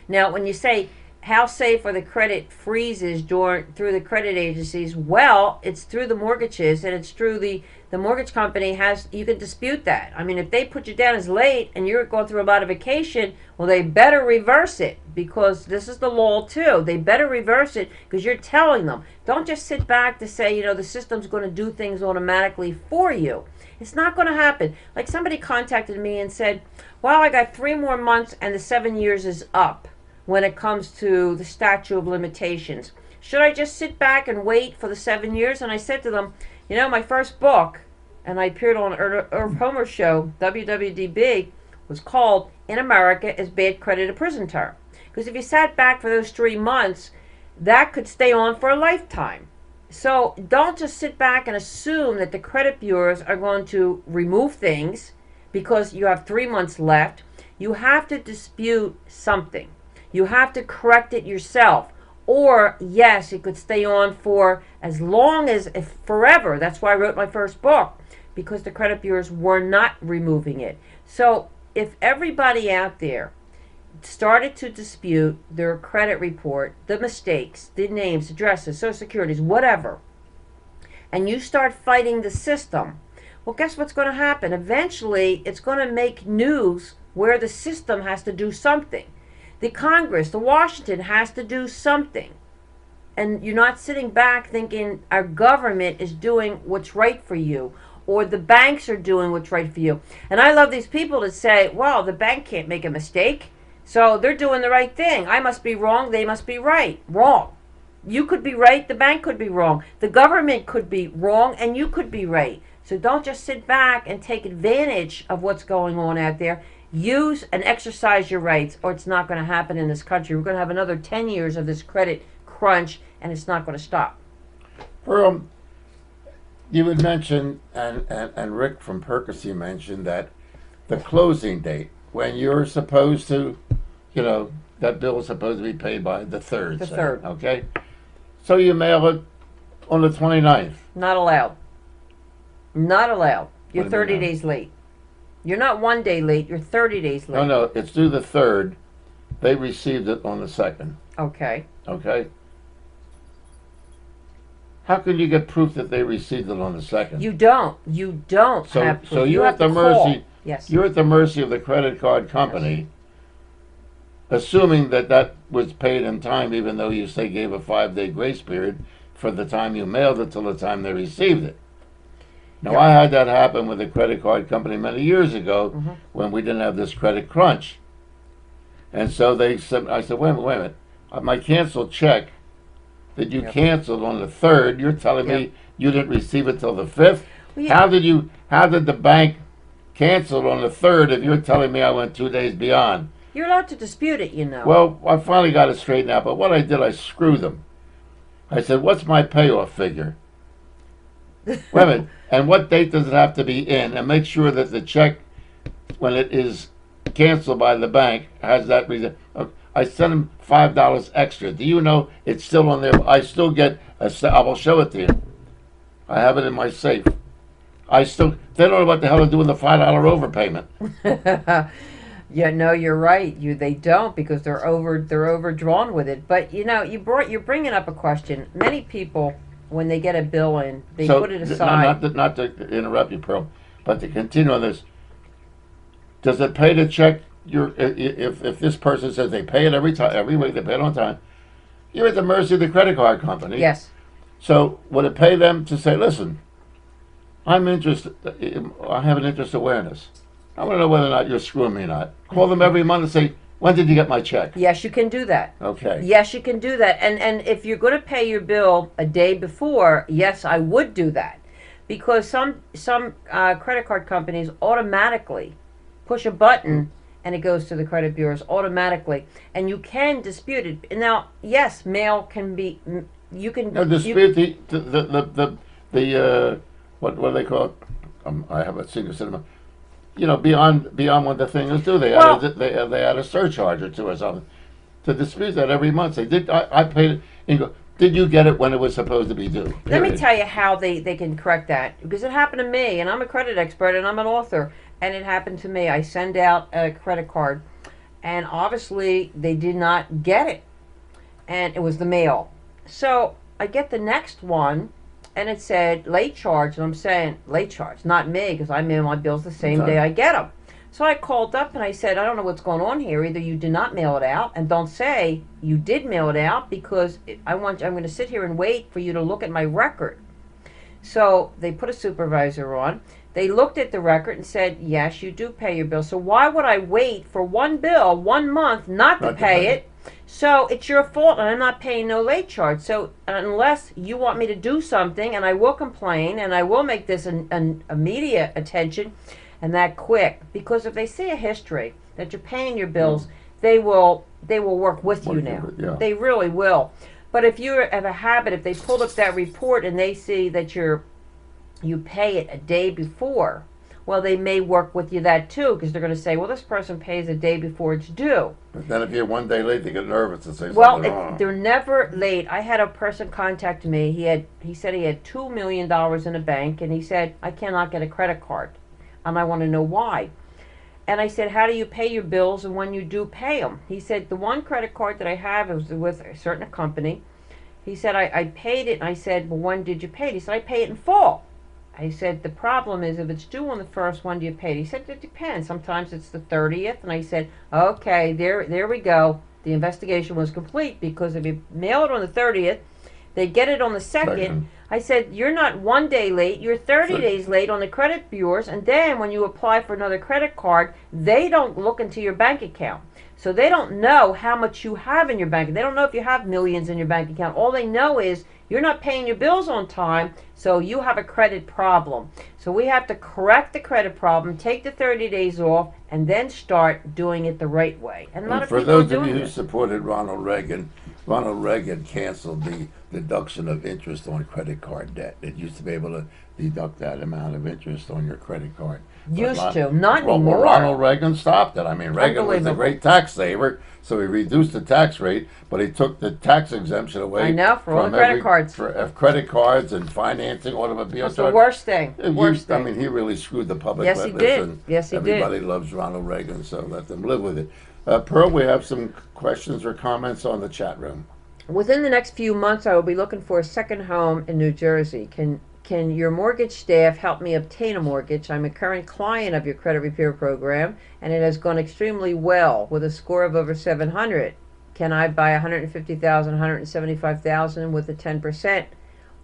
S2: Now, when you say, how safe are the credit freezes through the credit agencies? Well, it's through the mortgages, and it's through the mortgage company you can dispute that. I mean, if they put you down as late and you're going through a lot of vacation, well, they better reverse it, because this is the law too. They better reverse it, because you're telling them. Don't just sit back to say, the system's going to do things automatically for you. It's not going to happen. Like, somebody contacted me and said, well, I got 3 more months and the 7 years is up when it comes to the statute of limitations. Should I just sit back and wait for the 7 years? And I said to them, my first book, and I appeared on Irv Homer show, WWDB, was called In America is Bad Credit a Prison Term? Because if you sat back for those 3 months, that could stay on for a lifetime. So don't just sit back and assume that the credit bureaus are going to remove things because you have 3 months left. You have to dispute something. You have to correct it yourself. Or, yes, it could stay on for as long as forever. That's why I wrote my first book, because the credit bureaus were not removing it. So if everybody out there started to dispute their credit report, the mistakes, the names, addresses, social securities, whatever, and you start fighting the system, well, guess what's going to happen? Eventually, it's going to make news where the system has to do something. The Congress, the Washington has to do something. And you're not sitting back thinking our government is doing what's right for you, or the banks are doing what's right for you. And I love these people that say, well, the bank can't make a mistake, so they're doing the right thing. I must be wrong, they must be right. Wrong. You could be right, the bank could be wrong. The government could be wrong, and you could be right. So don't just sit back and take advantage of what's going on out there. Use and exercise your rights, or it's not going to happen in this country. We're going to have another 10 years of this credit crunch, and it's not going to stop.
S1: Earl, you had mentioned, and Rick from Percy mentioned that the closing date, when you're supposed to, that bill is supposed to be paid by the 3rd.
S2: The 3rd.
S1: Okay? So you mail it on the 29th.
S2: Not allowed. Not allowed. You're
S1: What do you
S2: 30
S1: mean now?
S2: days late. You're not 1 day late, you're 30 days late.
S1: No, it's due the 3rd. They received it on the 2nd.
S2: Okay.
S1: Okay? How can you get proof that they received it on the 2nd?
S2: You don't. You don't
S1: So,
S2: have proof.
S1: so
S2: You
S1: you're
S2: have
S1: at the
S2: to call.
S1: mercy.
S2: Yes.
S1: You're at the mercy of the credit card company, assuming that was paid in time, even though you say gave a 5-day grace period for the time you mailed it till the time they received it. Now,
S2: Yeah.
S1: I had that happen with a credit card company many years ago when we didn't have this credit crunch. And so I said, wait a minute. My canceled check that you
S2: Yep.
S1: canceled on the 3rd, you're telling
S2: Yep.
S1: me you didn't receive it till the 5th?
S2: Well, yeah.
S1: How did the bank cancel it on the 3rd if you're telling me I went 2 days beyond?
S2: You're allowed to dispute it,
S1: Well, I finally got it straightened out, but what I did, I screwed them. I said, what's my payoff figure? Wait a minute. And what date does it have to be in? And make sure that the check, when it is canceled by the bank, has that reason. I sent them $5 extra. Do you know it's still on there? I still get I will show it to you. I have it in my safe. They don't know what the hell to do with the $5 overpayment.
S2: Yeah, no, you're right. They don't, because they're overdrawn with it. But you're bringing up a question. Many people, when they get a bill in, they put it aside.
S1: Not to interrupt you, Pearl, but to continue on this. Does it pay to check if this person says they pay it every week, they pay it on time? You're at the mercy of the credit card company.
S2: Yes.
S1: So would it pay them to say, listen, I'm interested. I have an interest awareness. I want to know whether or not you're screwing me or not. Call them every month and say, when did you get my check?
S2: Yes, you can do that.
S1: Okay.
S2: Yes, you can do that. And if you're going to pay your bill a day before, yes, I would do that, because some credit card companies automatically push a button and it goes to the credit bureaus automatically, and you can dispute it. Now, yes, mail can be. You can
S1: dispute the what do they call it? I have a senior cinema. Beyond what the thing is due. They add a surcharge or two or something to dispute that every month. They did. I paid it. And go, did you get it when it was supposed to be due? Period.
S2: Let me tell you how they can correct that, because it happened to me, and I'm a credit expert and I'm an author, and it happened to me. I send out a credit card, and obviously they did not get it, and it was the mail. So I get the next one, and it said late charge, and I'm saying late charge, not me, because I mail my bills the same day I get them. So I called up and I said, I don't know what's going on here. Either you did not mail it out, and don't say you did mail it out, because I'm going to sit here and wait for you to look at my record. So they put a supervisor on. They looked at the record and said, yes, you do pay your bill. So why would I wait for one bill, 1 month, not to pay it? So it's your fault, and I'm not paying no late charge. So unless you want me to do something, and I will complain, and I will make this an immediate attention, and that quick, because if they see a history that you're paying your bills, they will work with you now. They really will. But if you have a habit, if they pulled up that report and they see that you pay it a day before, well, they may work with you that too, because they're going to say, well, this person pays a day before it's due.
S1: But then if you're 1 day late, they get nervous and say something wrong.
S2: They're never late. I had a person contact me. He said he had $2 million in a bank, and he said, I cannot get a credit card, and I want to know why. And I said, how do you pay your bills and when you do pay them? He said, the one credit card that I have is with a certain company. He said, I paid it. And I said, well, when did you pay it? He said, I pay it in full. I said, the problem is if it's due on the 1st, when do you pay it? He said, it depends. Sometimes it's the 30th. And I said, okay, there we go. The investigation was complete, because if you mail it on the 30th, they get it on the 2nd. I said, you're not 1 day late, you're 30 days late on the credit bureaus, and then when you apply for another credit card, they don't look into your bank account. So they don't know how much you have in your bank. They don't know if you have millions in your bank account. All they know is you're not paying your bills on time, so you have a credit problem. So we have to correct the credit problem, take the 30 days off, and then start doing it the right way. And a lot of people are doing
S1: For those of you who supported Ronald Reagan canceled the deduction of interest on credit card debt. It used to be able to deduct that amount of interest on your credit card.
S2: Not anymore.
S1: Ronald Reagan stopped it. I mean, Reagan was a great tax saver, so he reduced the tax rate, but he took the tax exemption away.
S2: I know, for all the credit cards.
S1: For credit cards and financing automobiles.
S2: That's the worst thing.
S1: I mean, he really screwed the public.
S2: Yes, he did.
S1: Everybody loves Ronald Reagan, so let them live with it. Pearl, we have some questions or comments on the chat room.
S2: Within the next few months, I will be looking for a second home in New Jersey. Can your mortgage staff help me obtain a mortgage? I'm a current client of your credit repair program, and it has gone extremely well with a score of over 700. Can I buy 150,000, 175,000 with a 10%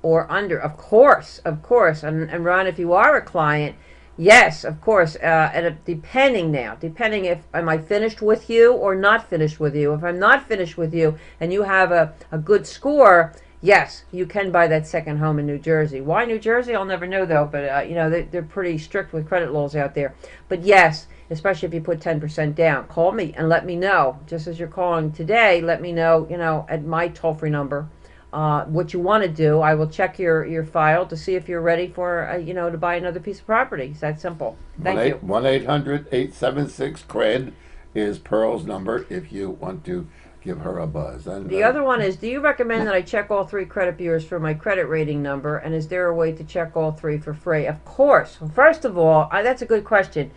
S2: or under? Of course. And Ron, if you are a client, yes, of course. And depending if am I finished with you or not finished with you. If I'm not finished with you and you have a good score, yes, you can buy that second home in New Jersey. Why New Jersey? I'll never know, though. But they're pretty strict with credit laws out there. But yes, especially if you put 10% down, call me and let me know. Just as you're calling today, let me know. At my toll-free number, what you want to do. I will check your file to see if you're ready for to buy another piece of property. It's that simple. Thank you.
S1: 1-800-876-CRED is Pearl's number if you want to give her a buzz. And
S2: the other one is, do you recommend that I check all 3 credit bureaus for my credit rating number? And is there a way to check all 3 for free? Of course. Well, first of all, that's a good question.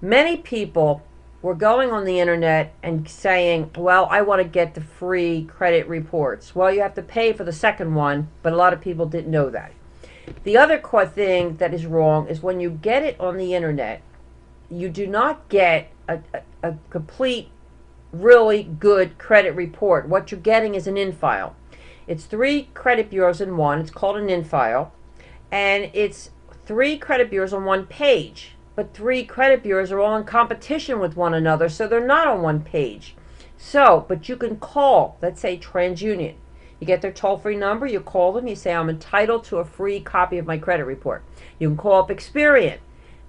S2: Many people were going on the internet and saying, well, I want to get the free credit reports. Well, you have to pay for the second one, but a lot of people didn't know that. The other thing that is wrong is when you get it on the internet, you do not get a complete, really good credit report. What you're getting is an in-file. It's 3 credit bureaus in one. It's called an in-file. And it's 3 credit bureaus on one page. But 3 credit bureaus are all in competition with one another, so they're not on one page. But you can call, let's say TransUnion. You get their toll-free number, you call them, you say, I'm entitled to a free copy of my credit report. You can call up Experian.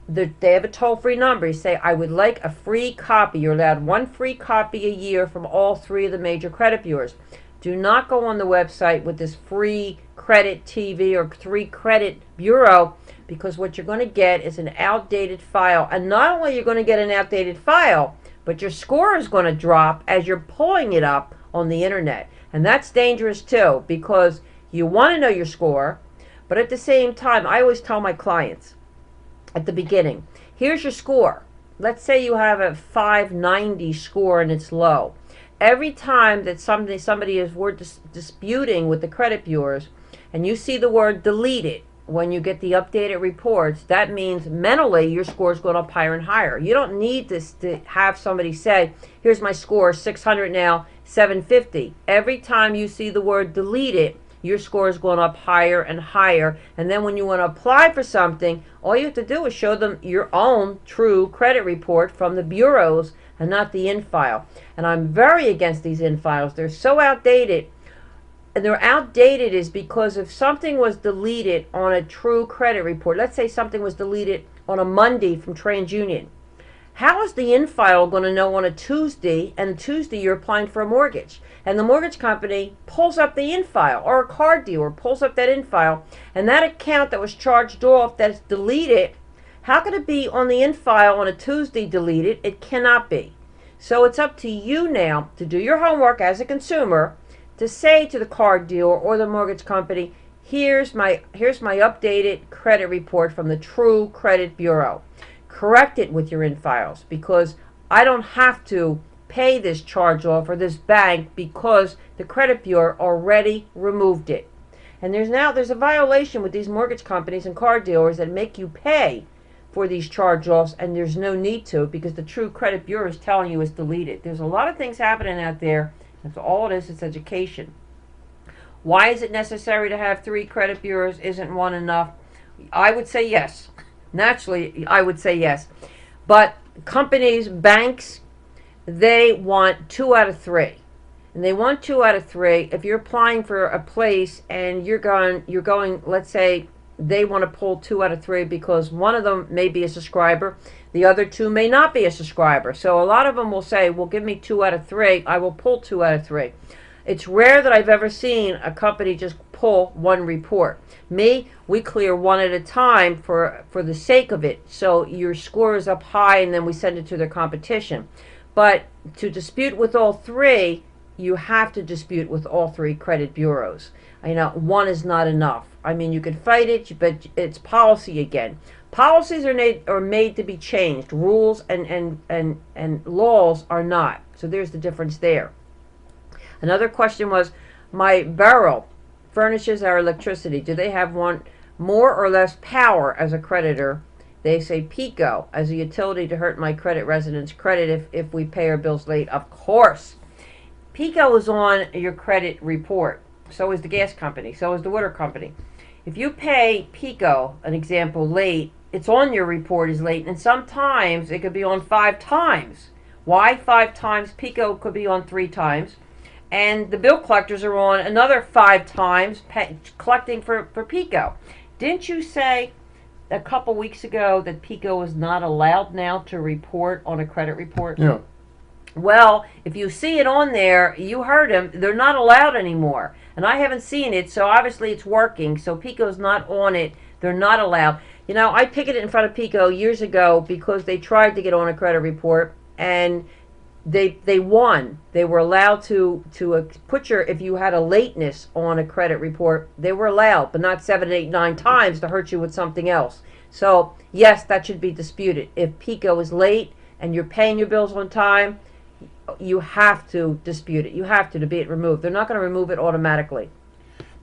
S2: They have a toll-free number. You say, I would like a free copy. You're allowed one free copy a year from all three of the major credit bureaus. Do not go on the website with this free credit TV or free credit bureau, because what you're going to get is an outdated file. And not only are you going to get an outdated file, but your score is going to drop as you're pulling it up on the internet. And that's dangerous too, because you want to know your score, but at the same time, I always tell my clients at the beginning, here's your score. Let's say you have a 590 score and it's low. Every time that somebody is disputing with the credit bureaus, and you see the word deleted when you get the updated reports, that means mentally your score is going up higher and higher. You don't need this to have somebody say, here's my score, 600 now, 750. Every time you see the word deleted, your score is going up higher and higher. And then when you want to apply for something, all you have to do is show them your own true credit report from the bureaus and not the in-file. And I'm very against these in-files. They're so outdated. And they're outdated is because if something was deleted on a true credit report, let's say something was deleted on a Monday from TransUnion, how is the in-file going to know on a Tuesday, and Tuesday you're applying for a mortgage, and the mortgage company pulls up the in-file, or a card dealer pulls up that in-file, and that account that was charged off that's deleted, how could it be on the in-file on a Tuesday deleted? It cannot be. So it's up to you now to do your homework as a consumer, to say to the card dealer or the mortgage company, here's my updated credit report from the True Credit Bureau. Correct it with your in-files, because I don't have to pay this charge off or this bank because the credit bureau already removed it. And there's a violation with these mortgage companies and car dealers that make you pay for these charge-offs, and there's no need to, because the True Credit Bureau is telling you it's deleted. There's a lot of things happening out there. That's all it is. It's education. Why is it necessary to have 3 credit bureaus? Isn't one enough? I would say yes. Naturally, I would say yes. But companies, banks, they want 2 out of 3. And they want 2 out of 3. If you're applying for a place and you're going, let's say they want to pull 2 out of 3 because one of them may be a subscriber, the other 2 may not be a subscriber. So a lot of them will say, well, give me 2 out of 3. I will pull 2 out of 3. It's rare that I've ever seen a company just pull one report. We clear one at a time for the sake of it. So your score is up high, and then we send it to their competition. But to dispute with all 3, you have to dispute with all 3 credit bureaus. One is not enough. I mean, you can fight it, but it's policy again. Policies are made to be changed. Rules and laws are not. So there's the difference there. Another question was, my borough furnishes our electricity. Do they have one more or less power as a creditor? They say PICO as a utility to hurt my credit residents' credit if we pay our bills late. Of course. PICO is on your credit report. So is the gas company. So is the water company. If you pay PICO, an example, late, it's on your report as late. And sometimes it could be on 5 times. Why 5 times? PICO could be on 3 times. And the bill collectors are on another 5 times collecting for PICO. Didn't you say a couple weeks ago that PICO is not allowed now to report on a credit report?
S1: Yeah.
S2: Well, if you see it on there, you heard him, they're not allowed anymore. And I haven't seen it, so obviously it's working. So PICO's not on it. They're not allowed. I picketed in front of PICO years ago because they tried to get on a credit report, and they won. They were allowed to put if you had a lateness on a credit report, they were allowed, but not 7, 8, 9 times to hurt you with something else. So yes, that should be disputed. If PICO is late and you're paying your bills on time, you have to dispute it. You have to be it removed. They're not going to remove it automatically.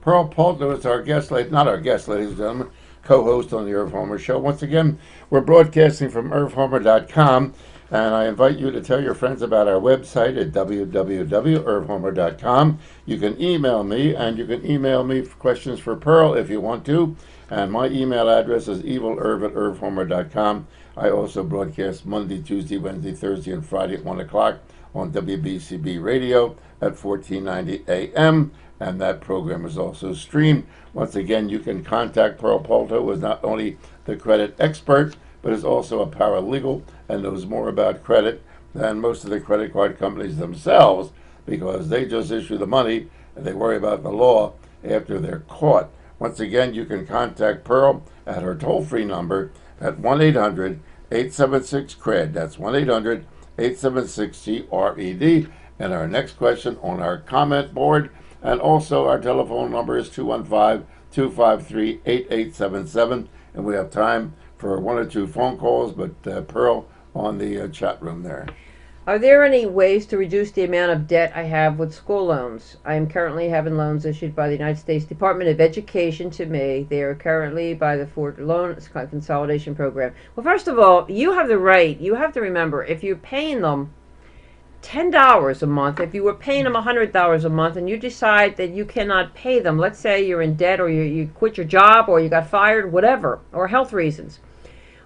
S1: Pearl Poulter is our guest, not our guest, ladies and gentlemen, co-host on the Irv Homer Show. Once again, we're broadcasting from irvhomer.com, and I invite you to tell your friends about our website at www.irvhomer.com. You can email me, and you can email me questions for Pearl if you want to, and my email address is evilerv@irvhomer.com. I also broadcast Monday, Tuesday, Wednesday, Thursday, and Friday at 1 o'clock on WBCB Radio at 1490 AM, and that program is also streamed. Once again, you can contact Pearl Poulter, who is not only the credit expert, but is also a paralegal and knows more about credit than most of the credit card companies themselves, because they just issue the money and they worry about the law after they're caught. Once again, you can contact Pearl at her toll-free number at 1-800-876-CRED. That's 1-800-876-CRED. And our next question on our comment board, and also our telephone number is 215-253-8877. And we have time for one or two phone calls, but Pearl on the chat room there.
S2: Are there any ways to reduce the amount of debt I have with school loans? I am currently having loans issued by the United States Department of Education to me. They are currently by the Ford Loan Consolidation Program. Well, first of all, you have the right. You have to remember, if you're paying them $10 a month, if you were paying them $100 a month and you decide that you cannot pay them, let's say you're in debt or you quit your job or you got fired, whatever, or health reasons,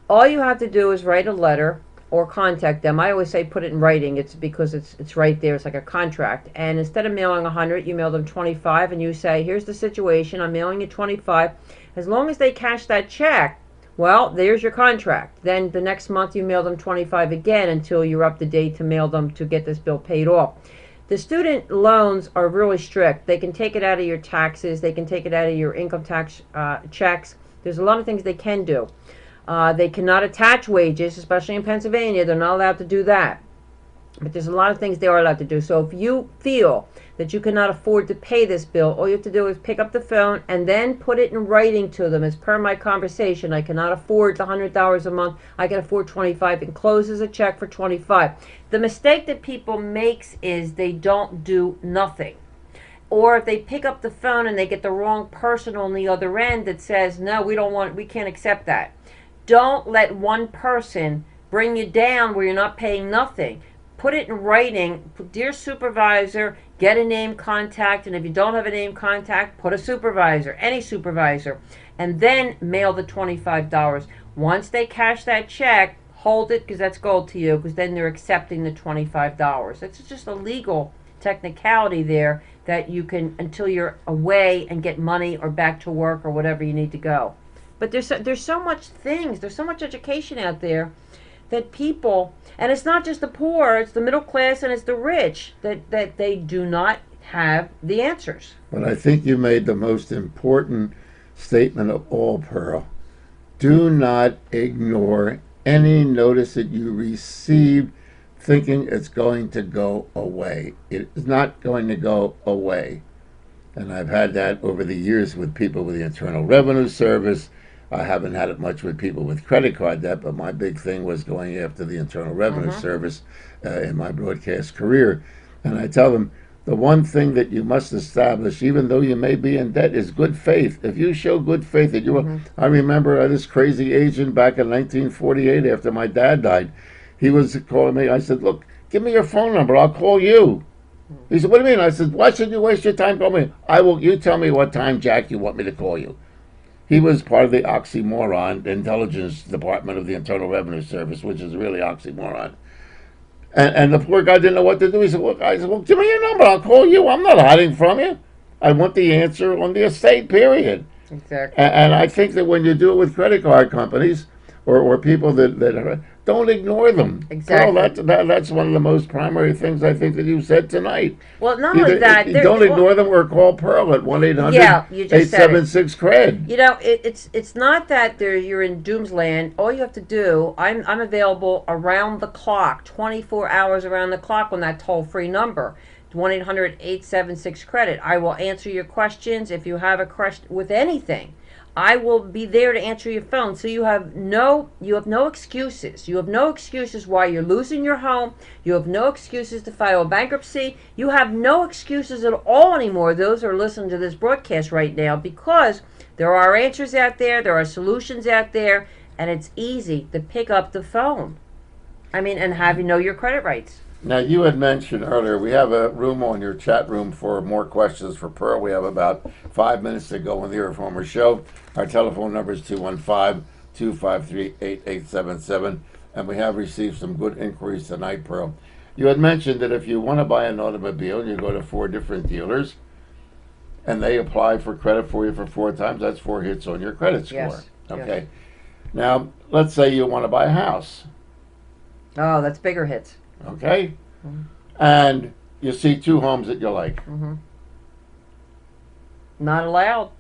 S2: all you have to do is write a letter or contact them. I always say put it in writing. It's because it's right there. It's like a contract. And instead of mailing 100, you mail them 25, and you say, here's the situation. I'm mailing you 25. As long as they cash that check, well, there's your contract. Then the next month you mail them 25 again until you're up to date to mail them to get this bill paid off. The student loans are really strict. They can take it out of your taxes. They can take it out of your income tax checks. There's a lot of things they can do. They cannot attach wages, especially in Pennsylvania. They're not allowed to do that. But there's a lot of things they are allowed to do. So if you feel that you cannot afford to pay this bill, all you have to do is pick up the phone and then put it in writing to them. As per my conversation, I cannot afford the $100 a month. I can afford 25, and closes a check for 25. The mistake that people makes is they don't do nothing. Or if they pick up the phone and they get the wrong person on the other end that says, no, we can't accept that. Don't let one person bring you down where you're not paying nothing. Put it in writing. Dear supervisor, get a name contact, and if you don't have a name contact, put a supervisor, any supervisor, and then mail the $25. Once they cash that check, hold it, because that's gold to you, because then they're accepting the $25. It's just a legal technicality there that you can, until you're away and get money or back to work or whatever you need to go. But there's so much things, there's so much education out there that people, and it's not just the poor, it's the middle class and it's the rich, that they do not have the answers.
S1: But I think you made the most important statement of all, Pearl. Do not ignore any notice that you receive thinking it's going to go away. It is not going to go away. And I've had that over the years with people with the Internal Revenue Service. I haven't had it much with people with credit card debt, but my big thing was going after the Internal Revenue Service in my broadcast career. And I tell them, the one thing that you must establish, even though you may be in debt, is good faith. If you show good faith that you will, I remember this crazy agent back in 1948 after my dad died. He was calling me. I said, look, give me your phone number. I'll call you. He said, what do you mean? I said, why should you waste your time calling me? You tell me what time, Jack, you want me to call you. He was part of the oxymoron, the intelligence department of the Internal Revenue Service, which is really oxymoron. And the poor guy didn't know what to do. He said, look, I said, well, give me your number. I'll call you. I'm not hiding from you. I want the answer on the estate, period.
S2: Exactly.
S1: And I think that when you do it with credit card companies or people that are, don't ignore them.
S2: Exactly.
S1: Well, that's one of the most primary things I think that you said tonight.
S2: Well, not only that,
S1: don't ignore them, or call Pearl at 1-800-876-CRED.
S2: You know, it's not that you're in doomsland. All you have to do, I'm available around the clock, 24 hours around the clock on that toll-free number. 1-800-876-CREDIT. I will answer your questions. If you have a question with anything, I will be there to answer your phone. So you have no excuses. You have no excuses why you're losing your home. You have no excuses to file a bankruptcy. You have no excuses at all anymore, those who are listening to this broadcast right now, because there are answers out there, there are solutions out there, and it's easy to pick up the phone. I mean, and have your credit rights.
S1: Now, you had mentioned earlier, we have a room on your chat room for more questions for Pearl. We have about 5 minutes to go on the Irv Homer Show. Our telephone number is 215-253-8877, and we have received some good inquiries tonight, Pearl. You had mentioned that if you want to buy an automobile, you go to 4 different dealers, and they apply for credit for you for 4 times. That's 4 hits on your credit score.
S2: Yes.
S1: Okay.
S2: Yes.
S1: Now, let's say you want to buy a house,
S2: Oh, that's bigger hits.
S1: okay?
S2: Mhm.
S1: And you see two homes that you like.
S2: Hmm. Not allowed.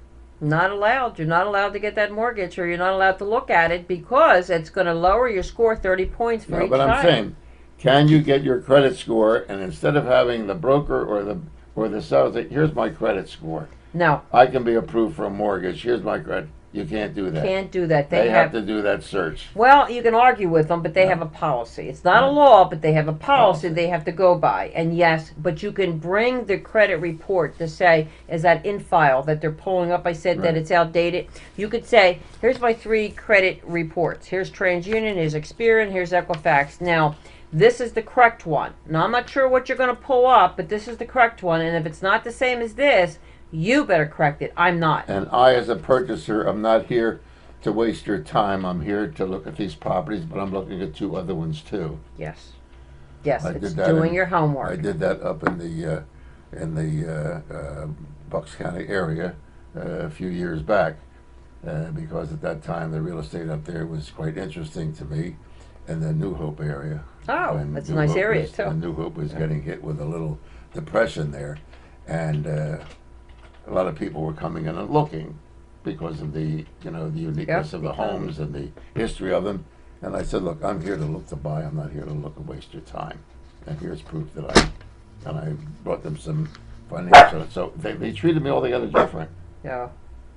S2: Not allowed. You're not allowed to get that mortgage, or you're not allowed to look at it because it's going to lower your score 30 points for
S1: No,
S2: each
S1: but I'm
S2: time.
S1: saying, can you get your credit score, and instead of having the broker or the seller say, here's my credit score,
S2: No,
S1: I can be approved for a mortgage, here's my credit. You can't do that.
S2: can't do that.
S1: They have to do that search.
S2: Well, you can argue with them, but they
S1: Yeah.
S2: have a policy. It's not a
S1: Yeah.
S2: law, but they have a policy
S1: Policy.
S2: they have to go by. And yes, but you can bring the credit report to say, is that in file that they're pulling up? I said that
S1: Right.
S2: it's outdated. You could say, here's my 3 credit reports. Here's TransUnion, here's Experian, here's Equifax. Now, this is the correct one. Now, I'm not sure what you're going to pull up, but this is the correct one. And if it's not the same as this, you better correct it. I'm not.
S1: And I, as a purchaser, I'm not here to waste your time. I'm here to look at these properties, but I'm looking at 2 other ones too.
S2: Yes. Yes,
S1: I
S2: it's
S1: did that
S2: doing
S1: in-
S2: your
S1: I
S2: homework.
S1: did that up in the Bucks County area a few years back, because at that time the real estate up there was quite interesting to me, in the New Hope area.
S2: Oh,
S1: When
S2: that's a
S1: New
S2: nice
S1: Hope
S2: area
S1: was-
S2: too.
S1: New Hope was getting hit with a little depression there, and a lot of people were coming in and looking because of the the uniqueness of the homes and the history of them. And I said, look, I'm here to look to buy. I'm not here to look and waste your time. And here's proof that I brought them some financial. So they treated me altogether different.
S2: Yeah.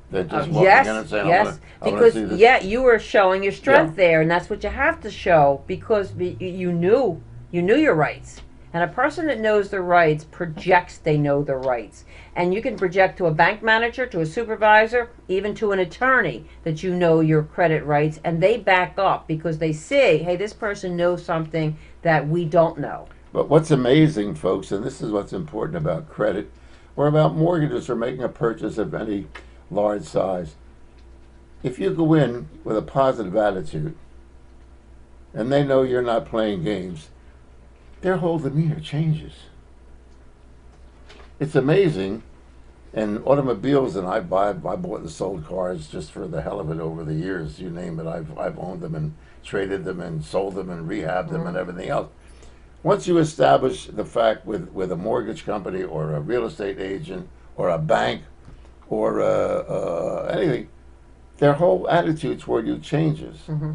S1: They're just walking
S2: Yes,
S1: in and saying,
S2: yes,
S1: I want to
S2: because
S1: see this.
S2: yeah, you were showing your strength there, and that's what you have to show because you knew your rights. And a person that knows their rights projects they know their rights. And you can project to a bank manager, to a supervisor, even to an attorney that you know your credit rights, and they back up because they see, hey, this person knows something that we don't know.
S1: But what's amazing, folks, and this is what's important about credit or about mortgages or making a purchase of any large size. If you go in with a positive attitude and they know you're not playing games, their whole demeanor changes. It's amazing. And automobiles, and I bought and sold cars just for the hell of it over the years. You name it, I've owned them and traded them and sold them and rehabbed them and everything else. Once you establish the fact with a mortgage company or a real estate agent or a bank or anything, their whole attitude toward you changes.
S2: Mm-hmm.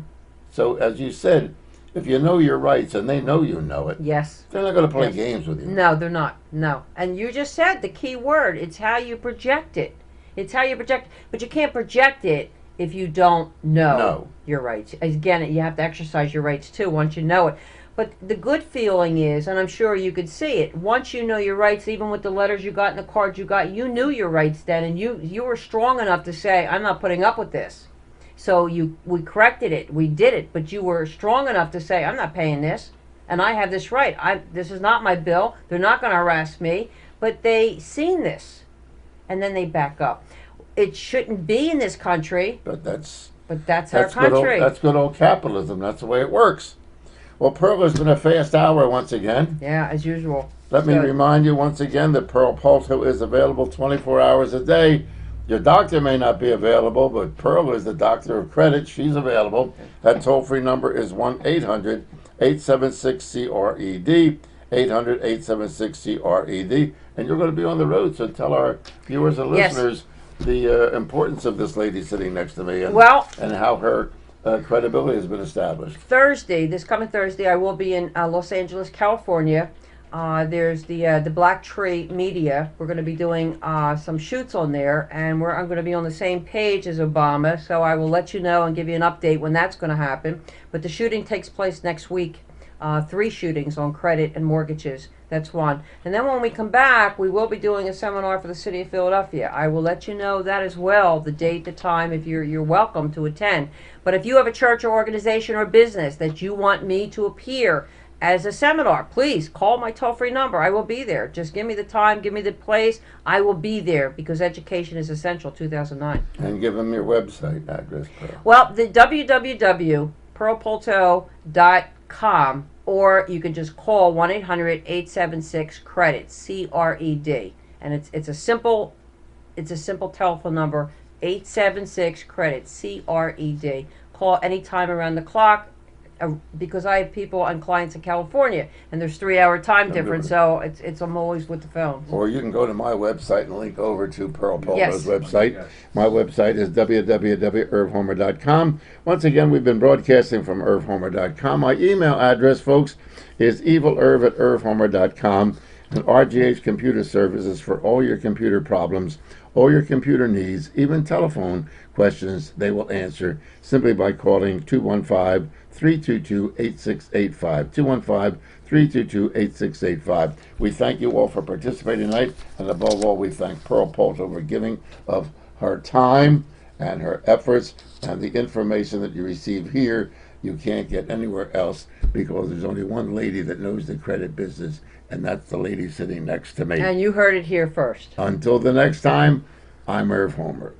S1: So as you said, if you know your rights and they know you know it,
S2: Yes.
S1: they're not going to play
S2: Yes.
S1: games with you.
S2: No, they're not. No. And you just said the key word. It's how you project it. It's how you project, but you can't project it if you don't know
S1: No.
S2: your rights. Again, you have to exercise your rights too once you know it. But the good feeling is, and I'm sure you could see it, once you know your rights, even with the letters you got and the cards you got, you knew your rights then, and you were strong enough to say, I'm not putting up with this. So we corrected it, we did it, but you were strong enough to say, I'm not paying this, and I have this right. This is not my bill. They're not going to harass me. But they seen this, and then they back up. It shouldn't be in this country,
S1: But that's
S2: but that's
S1: good
S2: our
S1: old,
S2: country.
S1: that's good old capitalism. That's the way it works. Well, Pearl, has been a fast hour once again.
S2: Yeah, as usual.
S1: Let me
S2: Good.
S1: remind you once again that Pearl Polto is available 24 hours a day. Your doctor may not be available, but Pearl is the doctor of credit. She's available. That toll-free number is 1-800-876-CRED, 800-876-CRED. And you're going to be on the road, so tell our viewers and
S2: Yes.
S1: listeners the importance of this lady sitting next to me and,
S2: Well,
S1: and how her credibility has been established.
S2: this coming Thursday, I will be in Los Angeles, California. There's the Black Tree Media. We're going to be doing some shoots on there, and I'm going to be on the same page as Obama, so I will let you know and give you an update when that's going to happen. But the shooting takes place next week. 3 shootings on credit and mortgages. That's one. And then when we come back, we will be doing a seminar for the city of Philadelphia. I will let you know that as well, the date, the time, if you're welcome to attend. But if you have a church or organization or business that you want me to appear as a seminar, please call my toll-free number. I will be there. Just give me the time, give me the place. I will be there because education is essential, 2009.
S1: And give them your website address, Pearl.
S2: Well, the www.pearlpolto.com, or you can just call 1-800-876-CREDIT, CRED. And it's a simple telephone number, 876-CREDIT, CRED. call anytime around the clock. Because I have people and clients in California, and there's 3-hour time difference, so I'm always with the phone.
S1: Or you can go to my website and link over to Pearl Polo's
S2: Yes.
S1: website.
S3: Yes.
S1: My website is www.irvhomer.com. Once again, we've been broadcasting from irvhomer.com. My email address, folks, is evilirv@irvhomer.com. And RGH Computer Services for all your computer problems, all your computer needs, even telephone questions, they will answer simply by calling 215-322-8685. 215-322-8685. We thank you all for participating tonight, and above all, we thank Pearl Polto for giving of her time and her efforts and the information that you receive here. You can't get anywhere else because there's only one lady that knows the credit business, and that's the lady sitting next to me.
S2: And you heard it here first.
S1: Until the next time, I'm Irv Homer.